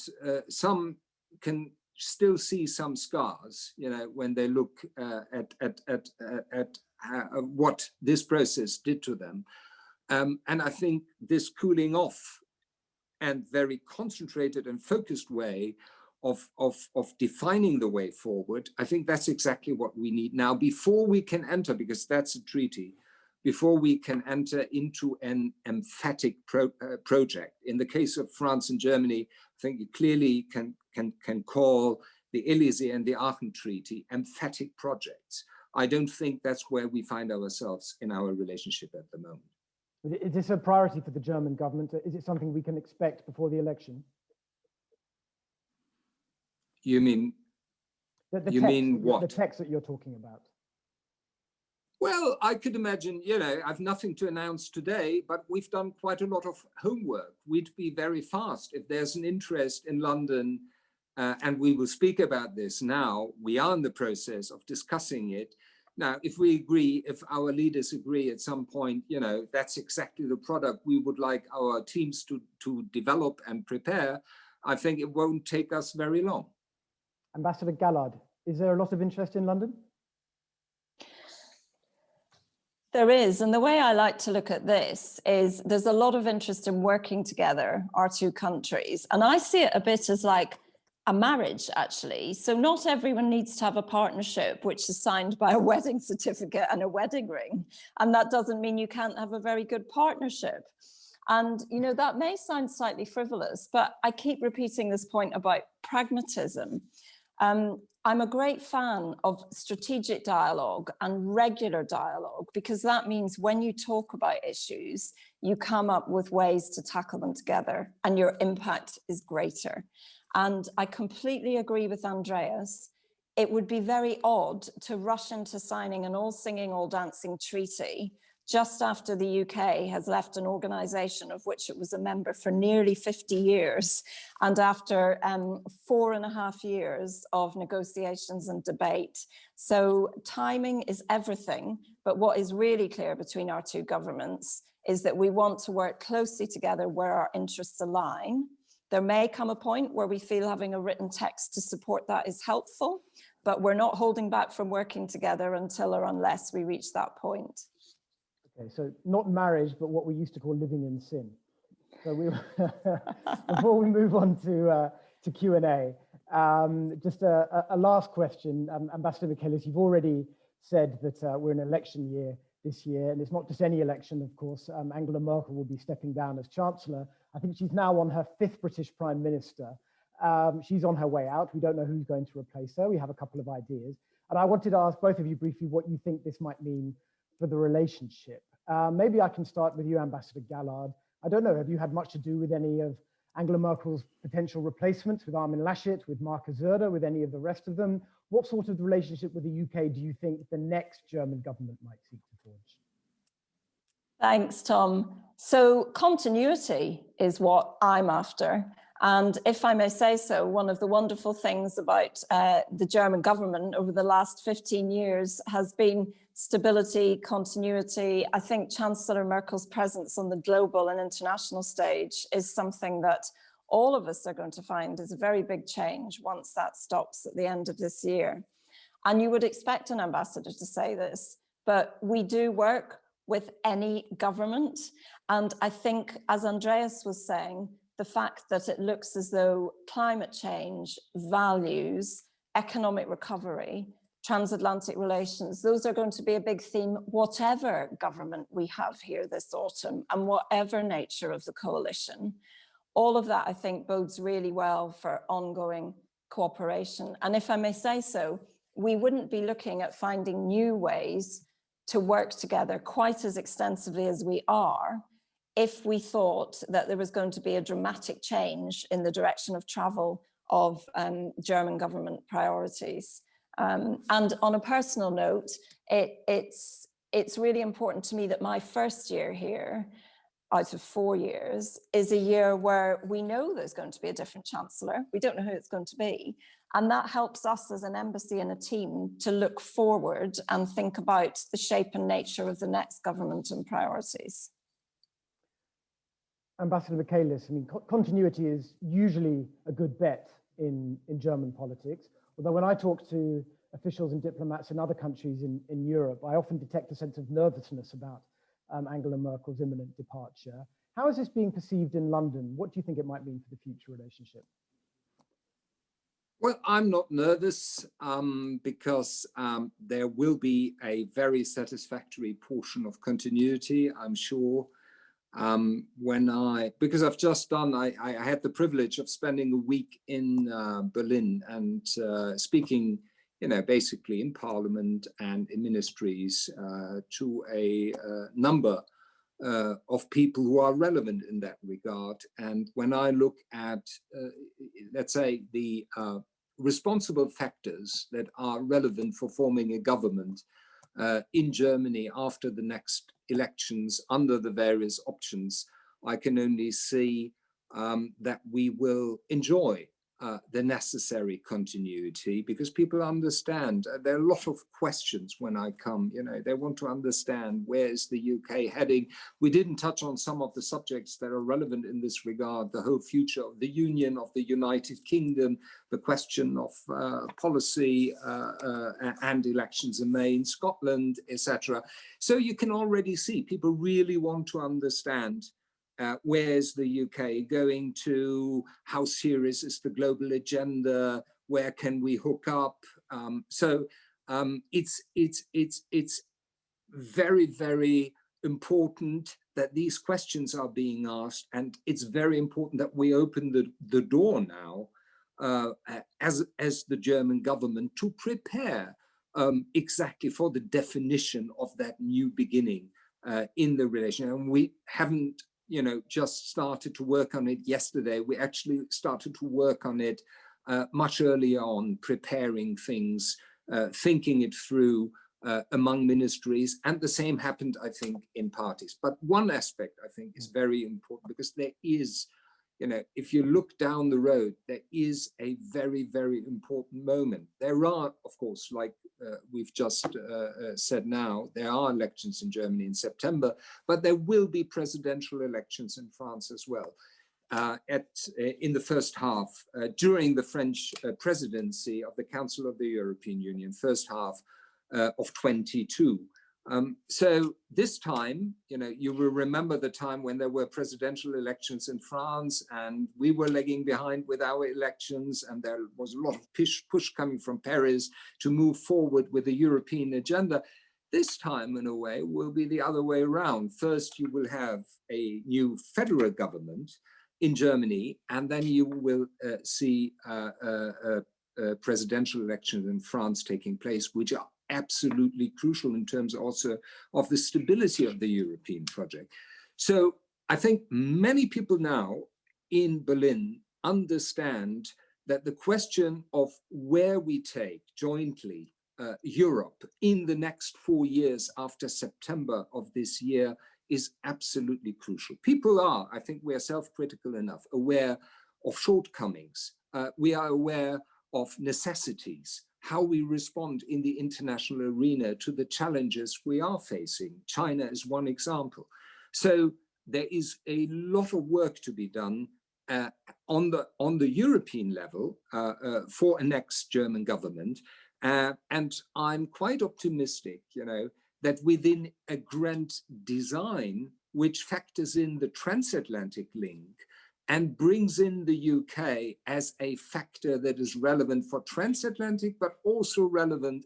some can still see some scars, when they look at what this process did to them. And I think this cooling off and very concentrated and focused way of defining the way forward, I think that's exactly what we need now before we can enter, because that's a treaty, before we can enter into an emphatic project. In the case of France and Germany, I think you clearly can call the Élysée and the Aachen Treaty emphatic projects. I don't think that's where we find ourselves in our relationship at the moment. Is this a priority for the German government? Is it something we can expect before the election? You mean, what? The text that you're talking about. Well, I could imagine, I've nothing to announce today, but we've done quite a lot of homework. We'd be very fast if there's an interest in London, and we will speak about this now. We are in the process of discussing it. Now, if we agree, if our leaders agree at some point, that's exactly the product we would like our teams to develop and prepare, I think it won't take us very long. Ambassador Gallard, is there a lot of interest in London? There is, and the way I like to look at this is there's a lot of interest in working together, our two countries, and I see it a bit as like a marriage, actually. So not everyone needs to have a partnership which is signed by a wedding certificate and a wedding ring, and that doesn't mean you can't have a very good partnership. And that may sound slightly frivolous, but I keep repeating this point about pragmatism. I'm a great fan of strategic dialogue and regular dialogue, because that means when you talk about issues, you come up with ways to tackle them together and your impact is greater. And I completely agree with Andreas. It would be very odd to rush into signing an all singing, all dancing treaty just after the UK has left an organisation of which it was a member for nearly 50 years, and after 4.5 years of negotiations and debate. So timing is everything, but what is really clear between our two governments is that we want to work closely together where our interests align. There may come a point where we feel having a written text to support that is helpful, but we're not holding back from working together until or unless we reach that point. Okay, so not marriage, but what we used to call living in sin. So before we move on to Q&A, Just a last question, Ambassador Michaelis, you've already said that we're in election year this year, and it's not just any election, of course. Angela Merkel will be stepping down as Chancellor. I think she's now on her 5th British Prime Minister. She's on her way out. We don't know who's going to replace her. We have a couple of ideas. And I wanted to ask both of you briefly what you think this might mean for the relationship. Maybe I can start with you, Ambassador Gallard. I don't know, have you had much to do with any of Angela Merkel's potential replacements, with Armin Laschet, with Markus Söder, with any of the rest of them? What sort of relationship with the UK do you think the next German government might seek to forge? Thanks, Tom. So continuity is what I'm after. And if I may say so, one of the wonderful things about the German government over the last 15 years has been stability, continuity. I think Chancellor Merkel's presence on the global and international stage is something that all of us are going to find is a very big change once that stops at the end of this year. And you would expect an ambassador to say this, but we do work with any government. And I think, as Andreas was saying, the fact that it looks as though climate change, values, economic recovery, transatlantic relations, those are going to be a big theme, whatever government we have here this autumn and whatever nature of the coalition. All of that, I think, bodes really well for ongoing cooperation. And if I may say so, we wouldn't be looking at finding new ways to work together quite as extensively as we are if we thought that there was going to be a dramatic change in the direction of travel of German government priorities. And on a personal note, it's really important to me that my first year here, out of 4 years, is a year where we know there's going to be a different chancellor. We don't know who it's going to be. And that helps us as an embassy and a team to look forward and think about the shape and nature of the next government and priorities. Ambassador Michaelis, I mean, continuity is usually a good bet in German politics. Although when I talk to officials and diplomats in other countries in Europe, I often detect a sense of nervousness about Angela Merkel's imminent departure. How is this being perceived in London? What do you think it might mean for the future relationship? Well, I'm not nervous because there will be a very satisfactory portion of continuity, I'm sure. Because I've just done, I had the privilege of spending a week in Berlin and speaking, basically in Parliament and in ministries to a number of people who are relevant in that regard. And when I look at, let's say, the responsible factors that are relevant for forming a government in Germany after the next elections under the various options, I can only see that we will enjoy the necessary continuity because people understand. There are a lot of questions when I come, they want to understand where is the UK heading. We didn't touch on some of the subjects that are relevant in this regard, the whole future of the Union, of the United Kingdom, the question of policy and elections in May in Scotland, etc. So you can already see people really want to understand where's the UK going to, how serious is the global agenda, where can we hook up? It's very, very important that these questions are being asked, and it's very important that we open the door now as the German government to prepare exactly for the definition of that new beginning in the relation. And we haven't just started to work on it yesterday. We actually started to work on it much earlier on, preparing things, thinking it through among ministries. And the same happened, I think, in parties. But one aspect, I think, is very important because there is, if you look down the road, there is a very, very important moment. There are, of course, like we've just said now, there are elections in Germany in September, but there will be presidential elections in France as well in the first half, during the French presidency of the Council of the European Union, first half of 22. So this time, you will remember the time when there were presidential elections in France and we were lagging behind with our elections, and there was a lot of push coming from Paris to move forward with the European agenda. This time, in a way, will be the other way around. First, you will have a new federal government in Germany, and then you will see presidential elections in France taking place, which are absolutely crucial in terms also of the stability of the European project. So I think many people now in Berlin understand that the question of where we take jointly Europe in the next 4 years after September of this year is absolutely crucial. People are, I think we are self-critical enough, aware of shortcomings. We are aware of necessities, how we respond in the international arena to the challenges we are facing. China is one example. So there is a lot of work to be done on the European level for a next German government. And I'm quite optimistic, that within a grand design, which factors in the transatlantic link and brings in the UK as a factor that is relevant for transatlantic, but also relevant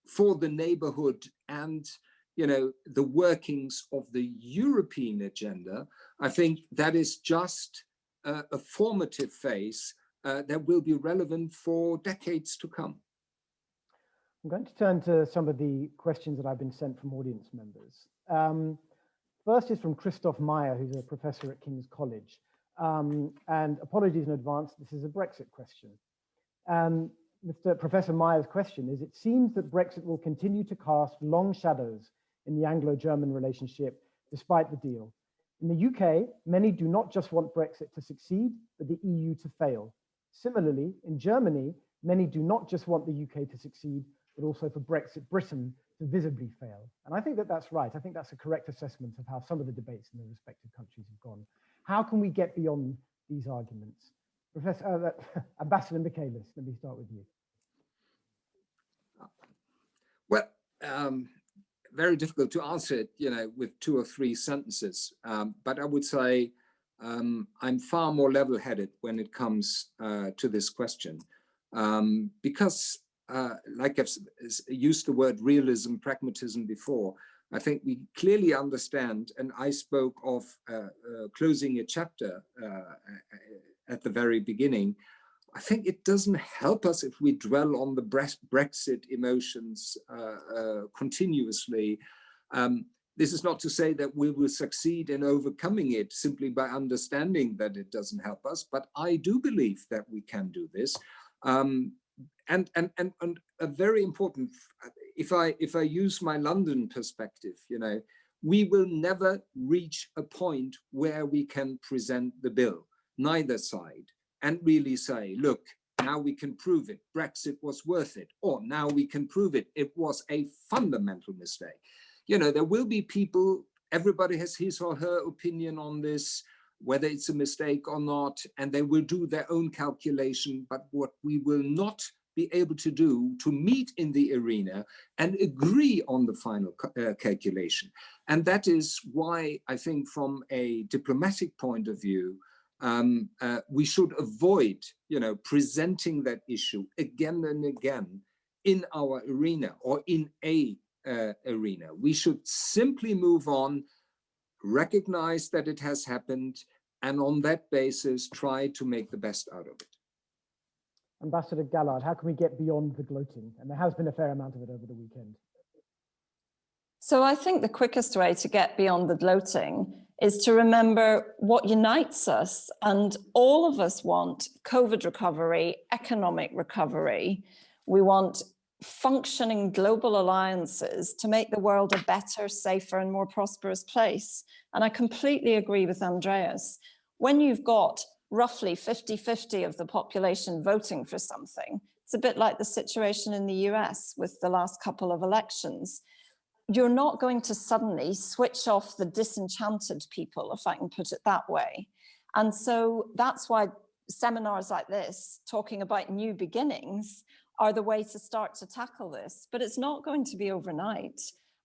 for the neighborhood and the workings of the European agenda, I think that is just a formative phase that will be relevant for decades to come. I'm going to turn to some of the questions that I've been sent from audience members. First is from Christoph Meyer, who's a professor at King's College. And apologies in advance, this is a Brexit question. Professor Meyer's question is, it seems that Brexit will continue to cast long shadows in the Anglo-German relationship despite the deal. In the UK, many do not just want Brexit to succeed, but the EU to fail. Similarly, in Germany, many do not just want the UK to succeed, but also for Brexit Britain to visibly fail. And I think that that's right. I think that's a correct assessment of how some of the debates in the respective countries have gone. How can we get beyond these arguments? Ambassador Michaelis, let me start with you. Well, very difficult to answer it, with 2 or 3 sentences. But I would say I'm far more level-headed when it comes to this question, because, like I've used the word realism, pragmatism before, I think we clearly understand, and I spoke of closing a chapter at the very beginning. I think it doesn't help us if we dwell on the Brexit emotions continuously. This is not to say that we will succeed in overcoming it simply by understanding that it doesn't help us, but I do believe that we can do this. And a very important, if I use my London perspective, we will never reach a point where we can present the bill, neither side, and really say, look, now we can prove it, Brexit was worth it, or now we can prove it, it was a fundamental mistake. There will be people, everybody has his or her opinion on this, whether it's a mistake or not, and they will do their own calculation. But what we will not be able to do to meet in the arena and agree on the final calculation. And that is why I think from a diplomatic point of view, we should avoid, presenting that issue again and again in our arena or in a arena. We should simply move on, recognize that it has happened, and on that basis, try to make the best out of it. Ambassador Gallard, how can we get beyond the gloating? And there has been a fair amount of it over the weekend. So I think the quickest way to get beyond the gloating is to remember what unites us. And all of us want COVID recovery, economic recovery. We want functioning global alliances to make the world a better, safer, and more prosperous place. And I completely agree with Andreas. When you've got roughly 50-50 of the population voting for something, it's a bit like the situation in the US with the last couple of elections. You're not going to suddenly switch off the disenchanted people, if I can put it that way. And so that's why seminars like this, talking about new beginnings, are the way to start to tackle this. But it's not going to be overnight.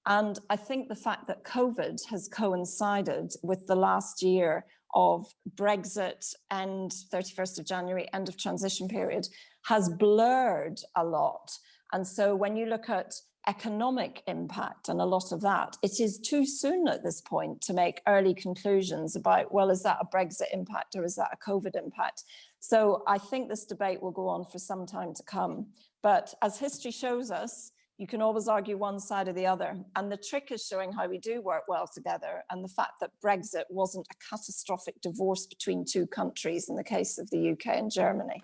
And I think the fact that COVID has coincided with the last year of Brexit and 31st of January, end of transition period, has blurred a lot. And so when you look at economic impact and a lot of that, it is too soon at this point to make early conclusions about, well, is that a Brexit impact or is that a COVID impact? So I think this debate will go on for some time to come. But as history shows us, you can always argue one side or the other. And the trick is showing how we do work well together, and the fact that Brexit wasn't a catastrophic divorce between two countries in the case of the UK and Germany.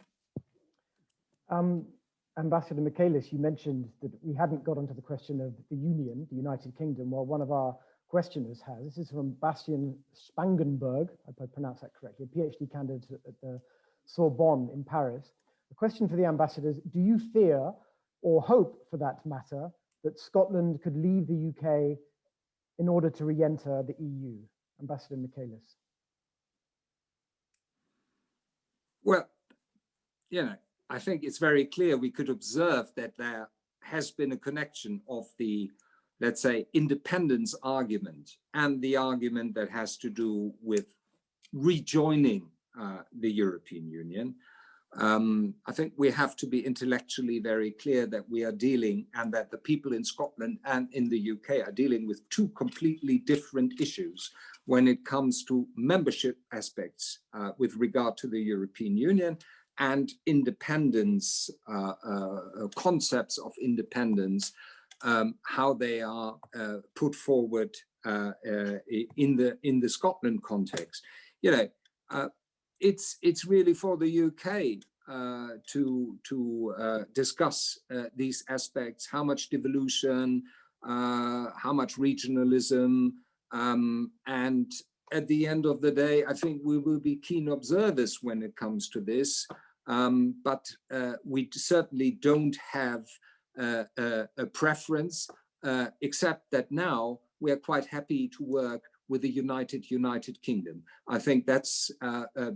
Ambassador Michaelis, you mentioned that we hadn't got onto the question of the Union, the United Kingdom, while one of our questioners has. This is from Bastian Spangenberg, I hope I pronounced that correctly, a PhD candidate at the Sorbonne in Paris. The question for the ambassadors: do you fear, or hope for that matter, that Scotland could leave the UK in order to re-enter the EU? Ambassador Michaelis. Well, I think it's very clear we could observe that there has been a connection of the, let's say, independence argument and the argument that has to do with rejoining the European Union. I think we have to be intellectually very clear that we are dealing, and that the people in Scotland and in the UK are dealing with two completely different issues when it comes to membership aspects with regard to the European Union, and independence, concepts of independence, how they are put forward in the Scotland context. It's really for the UK to discuss these aspects: how much devolution, how much regionalism, and at the end of the day, I think we will be keen observers when it comes to this. But we certainly don't have a preference, except that now we are quite happy to work with the United Kingdom. I think that's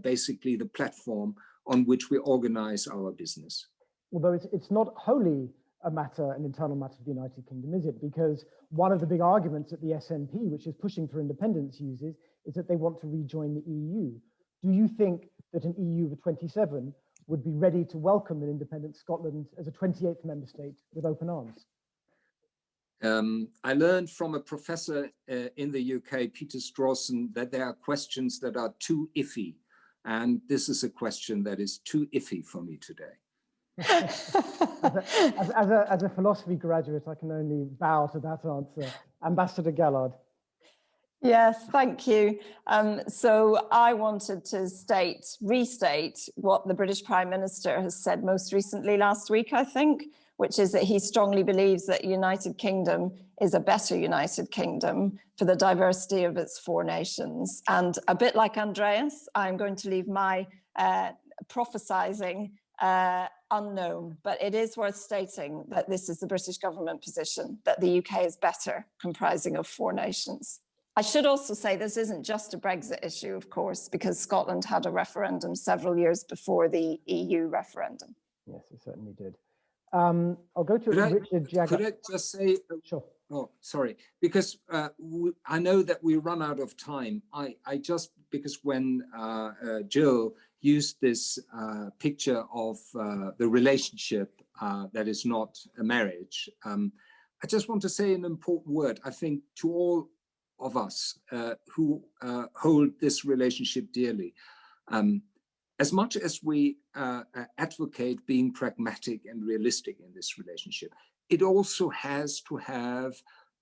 basically the platform on which we organize our business. Although it's not wholly an internal matter of the United Kingdom, is it? Because one of the big arguments that the SNP, which is pushing for independence, uses is that they want to rejoin the EU. Do you think that an EU of 27 would be ready to welcome an independent Scotland as a 28th member state with open arms? I learned from a professor in the UK, Peter Strawson, that there are questions that are too iffy. And this is a question that is too iffy for me today. as a philosophy graduate, I can only bow to that answer. Ambassador Gallard. Yes, thank you. So I wanted to restate what the British Prime Minister has said most recently last week, I think, which is that he strongly believes that United Kingdom is a better United Kingdom for the diversity of its four nations. And a bit like Andreas, I'm going to leave my prophesizing unknown, but it is worth stating that this is the British government position, that the UK is better, comprising of four nations. I should also say this isn't just a Brexit issue, of course, because Scotland had a referendum several years before the EU referendum. Yes, it certainly did. I'll go to Richard Jagger. Could I just say? Sure. Oh, sorry, because I know that we run out of time. I just, because when Jill used this picture of the relationship that is not a marriage, I just want to say an important word, I think, to all of us who hold this relationship dearly. As much as we advocate being pragmatic and realistic in this relationship, it also has to have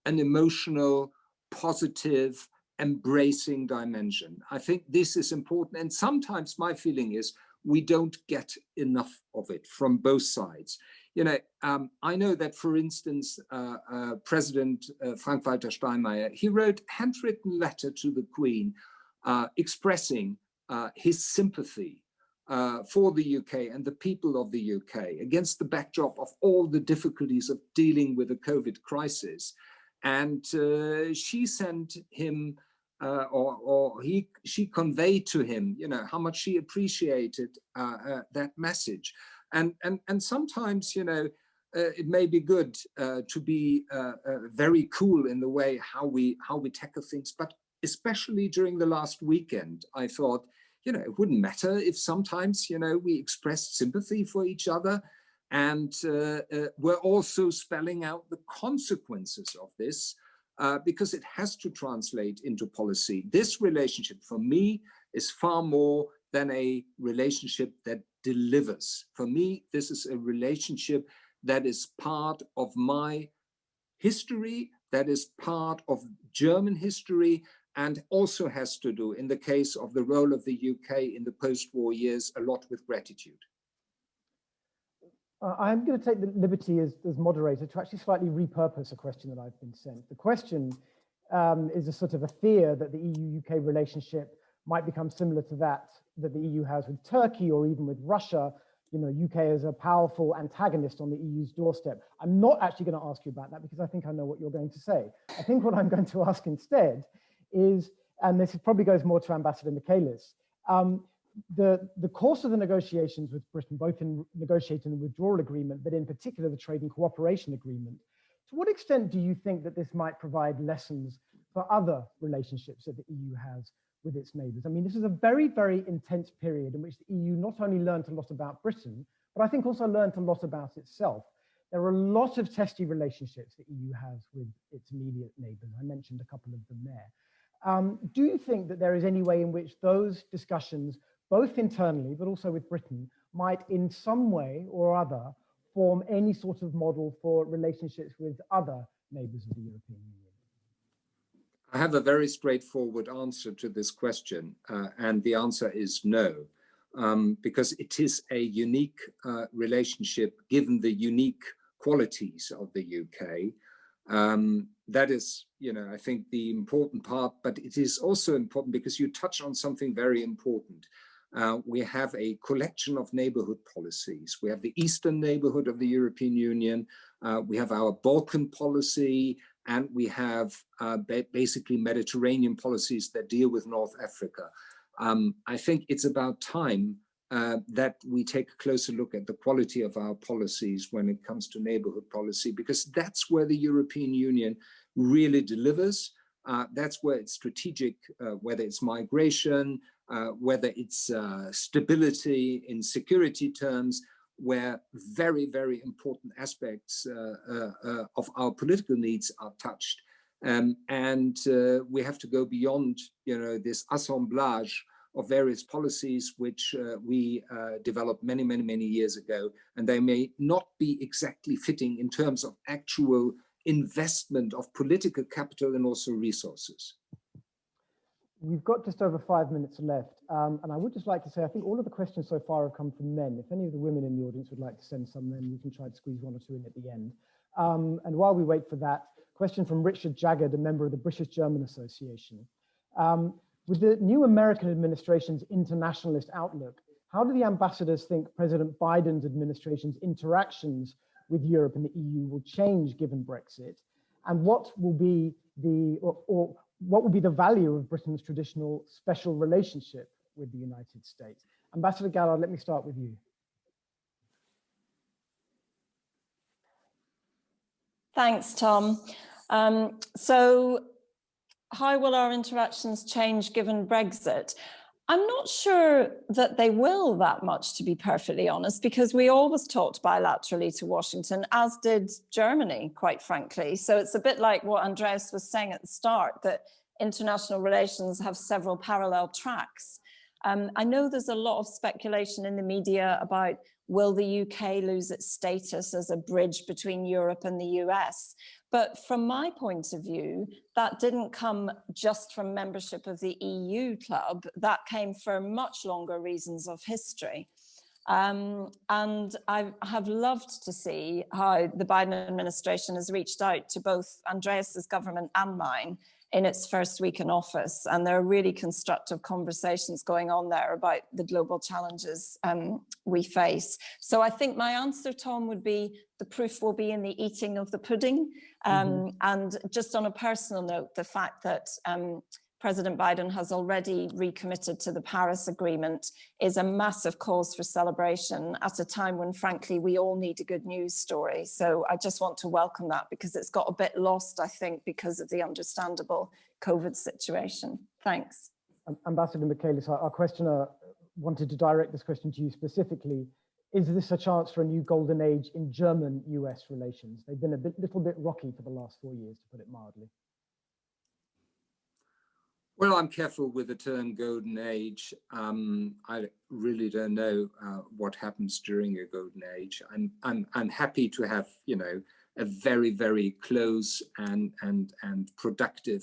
an emotional, positive, embracing dimension. I think this is important. And sometimes my feeling is we don't get enough of it from both sides. I know that, for instance, President Frank-Walter Steinmeier, he wrote a handwritten letter to the Queen expressing his sympathy for the UK and the people of the UK against the backdrop of all the difficulties of dealing with the COVID crisis. And she sent him, she conveyed to him, how much she appreciated that message. And sometimes, it may be good to be very cool in the way how we tackle things. But especially during the last weekend, I thought, you know, it wouldn't matter if sometimes, you know, we expressed sympathy for each other, and we're also spelling out the consequences of this, because it has to translate into policy. This relationship for me is far more than a relationship that delivers. For me, this is a relationship that is part of my history, that is part of German history, and also has to do, in the case of the role of the UK in the post-war years, a lot with gratitude. I'm going to take the liberty as moderator to actually slightly repurpose a question that I've been sent. The question is a sort of a fear that the EU-UK relationship might become similar to that the EU has with Turkey or even with Russia. You know, UK as a powerful antagonist on the EU's doorstep. I'm not actually going to ask you about that because I think I know what you're going to say. I think what I'm going to ask instead is, and this probably goes more to Ambassador Michaelis, the course of the negotiations with Britain, both in negotiating the withdrawal agreement, but in particular the trade and cooperation agreement, to what extent do you think that this might provide lessons for other relationships that the EU has with its neighbours? I mean, this is a very, very intense period in which the EU not only learned a lot about Britain, but I think also learned a lot about itself. There are a lot of testy relationships the EU has with its immediate neighbours. I mentioned a couple of them there. Do you think that there is any way in which those discussions, both internally, but also with Britain, might in some way or other form any sort of model for relationships with other neighbours of the European Union? I have a very straightforward answer to this question, and the answer is no, because it is a unique relationship given the unique qualities of the UK. That is, you know, I think the important part, but it is also important because you touch on something very important. We have a collection of neighborhood policies. We have the Eastern neighborhood of the European Union. We have our Balkan policy, and we have basically Mediterranean policies that deal with North Africa. I think it's about time that we take a closer look at the quality of our policies when it comes to neighborhood policy, because that's where the European Union really delivers. That's where it's strategic, whether it's migration, whether it's stability in security terms, where very, very important aspects of our political needs are touched. And we have to go beyond, you know, this assemblage of various policies which we developed many, many, many years ago. And they may not be exactly fitting in terms of actual investment of political capital and also resources. We've got just over 5 minutes left. And I would just like to say, I think all of the questions so far have come from men. If any of the women in the audience would like to send some, then we can try to squeeze one or two in at the end. And while we wait for that, question from Richard Jaggard, a member of the British-German Association. With the new American administration's internationalist outlook, how do the ambassadors think President Biden's administration's interactions with Europe and the EU will change given Brexit? And what will be the, or what will be the value of Britain's traditional special relationship with the United States? Ambassador Gallard, let me start with you. Thanks, Tom. So how will our interactions change given Brexit? I'm not sure that they will that much, to be perfectly honest, because we always talked bilaterally to Washington, as did Germany, quite frankly. So it's a bit like what Andreas was saying at the start, that international relations have several parallel tracks. I know there's a lot of speculation in the media about will the UK lose its status as a bridge between Europe and the US? But from my point of view, that didn't come just from membership of the EU club. That came for much longer reasons of history. And I have loved to see how the Biden administration has reached out to both Andreas's government and mine in its first week in office. And there are really constructive conversations going on there about the global challenges we face. So I think my answer, Tom, would be the proof will be in the eating of the pudding. And just on a personal note, the fact that President Biden has already recommitted to the Paris Agreement is a massive cause for celebration at a time when, frankly, we all need a good news story. So I just want to welcome that because it's got a bit lost, I think, because of the understandable COVID situation. Thanks. Ambassador Michaelis, our questioner wanted to direct this question to you specifically. Is this a chance for a new golden age in German-US relations? They've been a little bit rocky for the last 4 years, to put it mildly. Well, I'm careful with the term golden age. I really don't know what happens during a golden age. I'm happy to have, you know, a very, very close and productive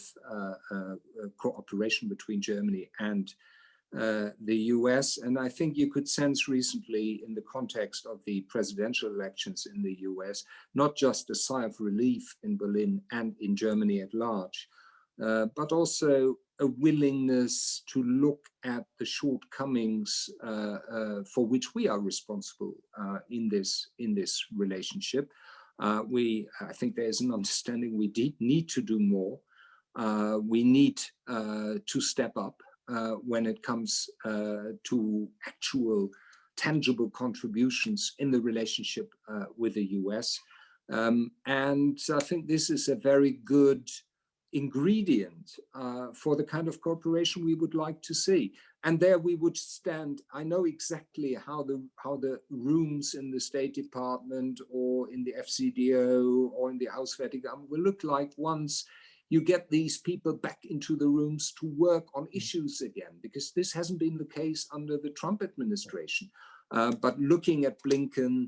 cooperation between Germany and the US. And I think you could sense recently in the context of the presidential elections in the US, not just a sigh of relief in Berlin and in Germany at large, but also a willingness to look at the shortcomings for which we are responsible in this relationship. I think there's an understanding we need to do more. We need to step up when it comes to actual tangible contributions in the relationship with the US. And I think this is a very good ingredient for the kind of cooperation we would like to see. And there we would stand. I know exactly how the rooms in the State Department or in the FCDO or in the Auswärtige Amt will look like once you get these people back into the rooms to work on issues again, because this hasn't been the case under the Trump administration. But looking at Blinken,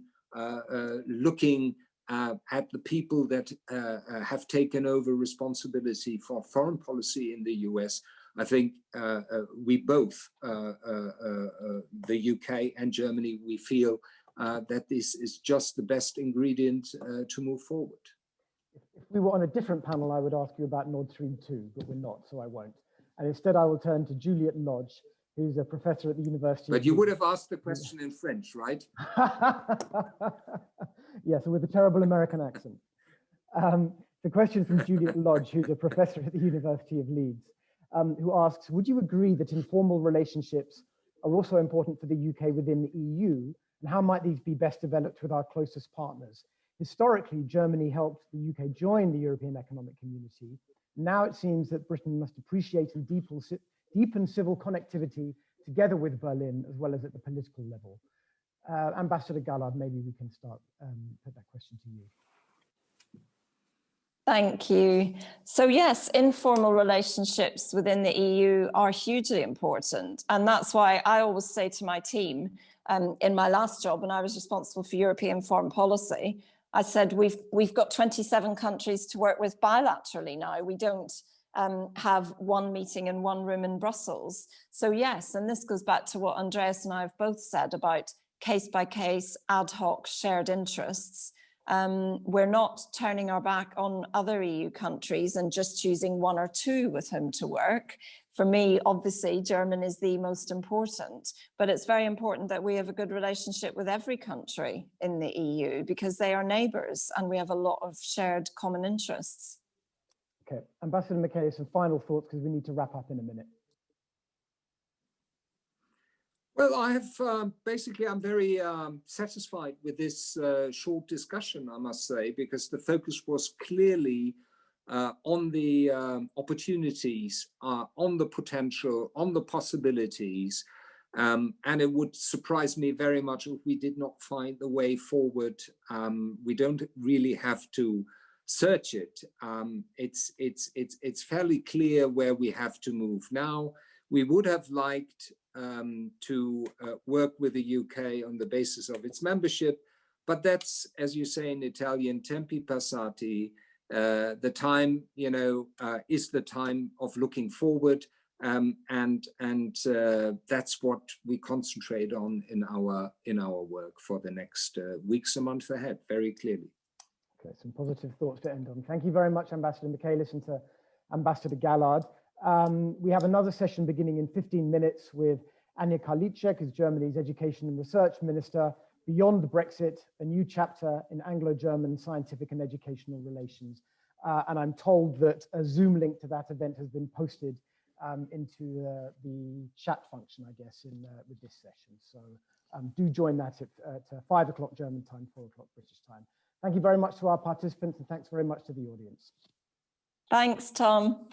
looking at the people that have taken over responsibility for foreign policy in the US, I think we both, the UK and Germany, we feel that this is just the best ingredient to move forward. If we were on a different panel, I would ask you about Nord Stream 2, but we're not, so I won't. And instead, I will turn to Juliet Lodge, who's a professor at the University. But you would have asked the question in French, right? Yes, with a terrible American accent. The question from Juliet Lodge, who's a professor at the University of Leeds, who asks, would you agree that informal relationships are also important for the UK within the EU? And how might these be best developed with our closest partners? Historically, Germany helped the UK join the European Economic Community. Now it seems that Britain must appreciate and deepen civil connectivity together with Berlin, as well as at the political level. Ambassador Gallard, maybe we can start, put that question to you. Thank you. So yes, informal relationships within the EU are hugely important. And that's why I always say to my team, in my last job, when I was responsible for European foreign policy, I said, we've got 27 countries to work with bilaterally now. We don't have one meeting in one room in Brussels. So yes, and this goes back to what Andreas and I have both said about case by case, ad hoc shared interests. We're not turning our back on other EU countries and just choosing one or two with whom to work. For me, obviously, Germany is the most important, but it's very important that we have a good relationship with every country in the EU because they are neighbours and we have a lot of shared common interests. Okay, Ambassador Michaelis, some final thoughts because we need to wrap up in a minute. Well, I have basically, I'm very satisfied with this short discussion, I must say, because the focus was clearly on the opportunities, on the potential, on the possibilities. And it would surprise me very much if we did not find the way forward. We don't really have to search it. It's fairly clear where we have to move now. We would have liked to work with the UK on the basis of its membership, but that's, as you say in Italian, tempi passati. The time, you know, is the time of looking forward, and that's what we concentrate on in our work for the next weeks and months ahead, very clearly. Okay, some positive thoughts to end on. Thank you very much, Ambassador Michaelis, and to Ambassador Gallard. We have another session beginning in 15 minutes with Anja Karliczek, who's Germany's Education and Research Minister, Beyond Brexit, a new chapter in Anglo-German scientific and educational relations. And I'm told that a Zoom link to that event has been posted into the chat function, I guess, with this session. So do join that at 5 o'clock German time, 4 o'clock British time. Thank you very much to our participants, and thanks very much to the audience. Thanks, Tom.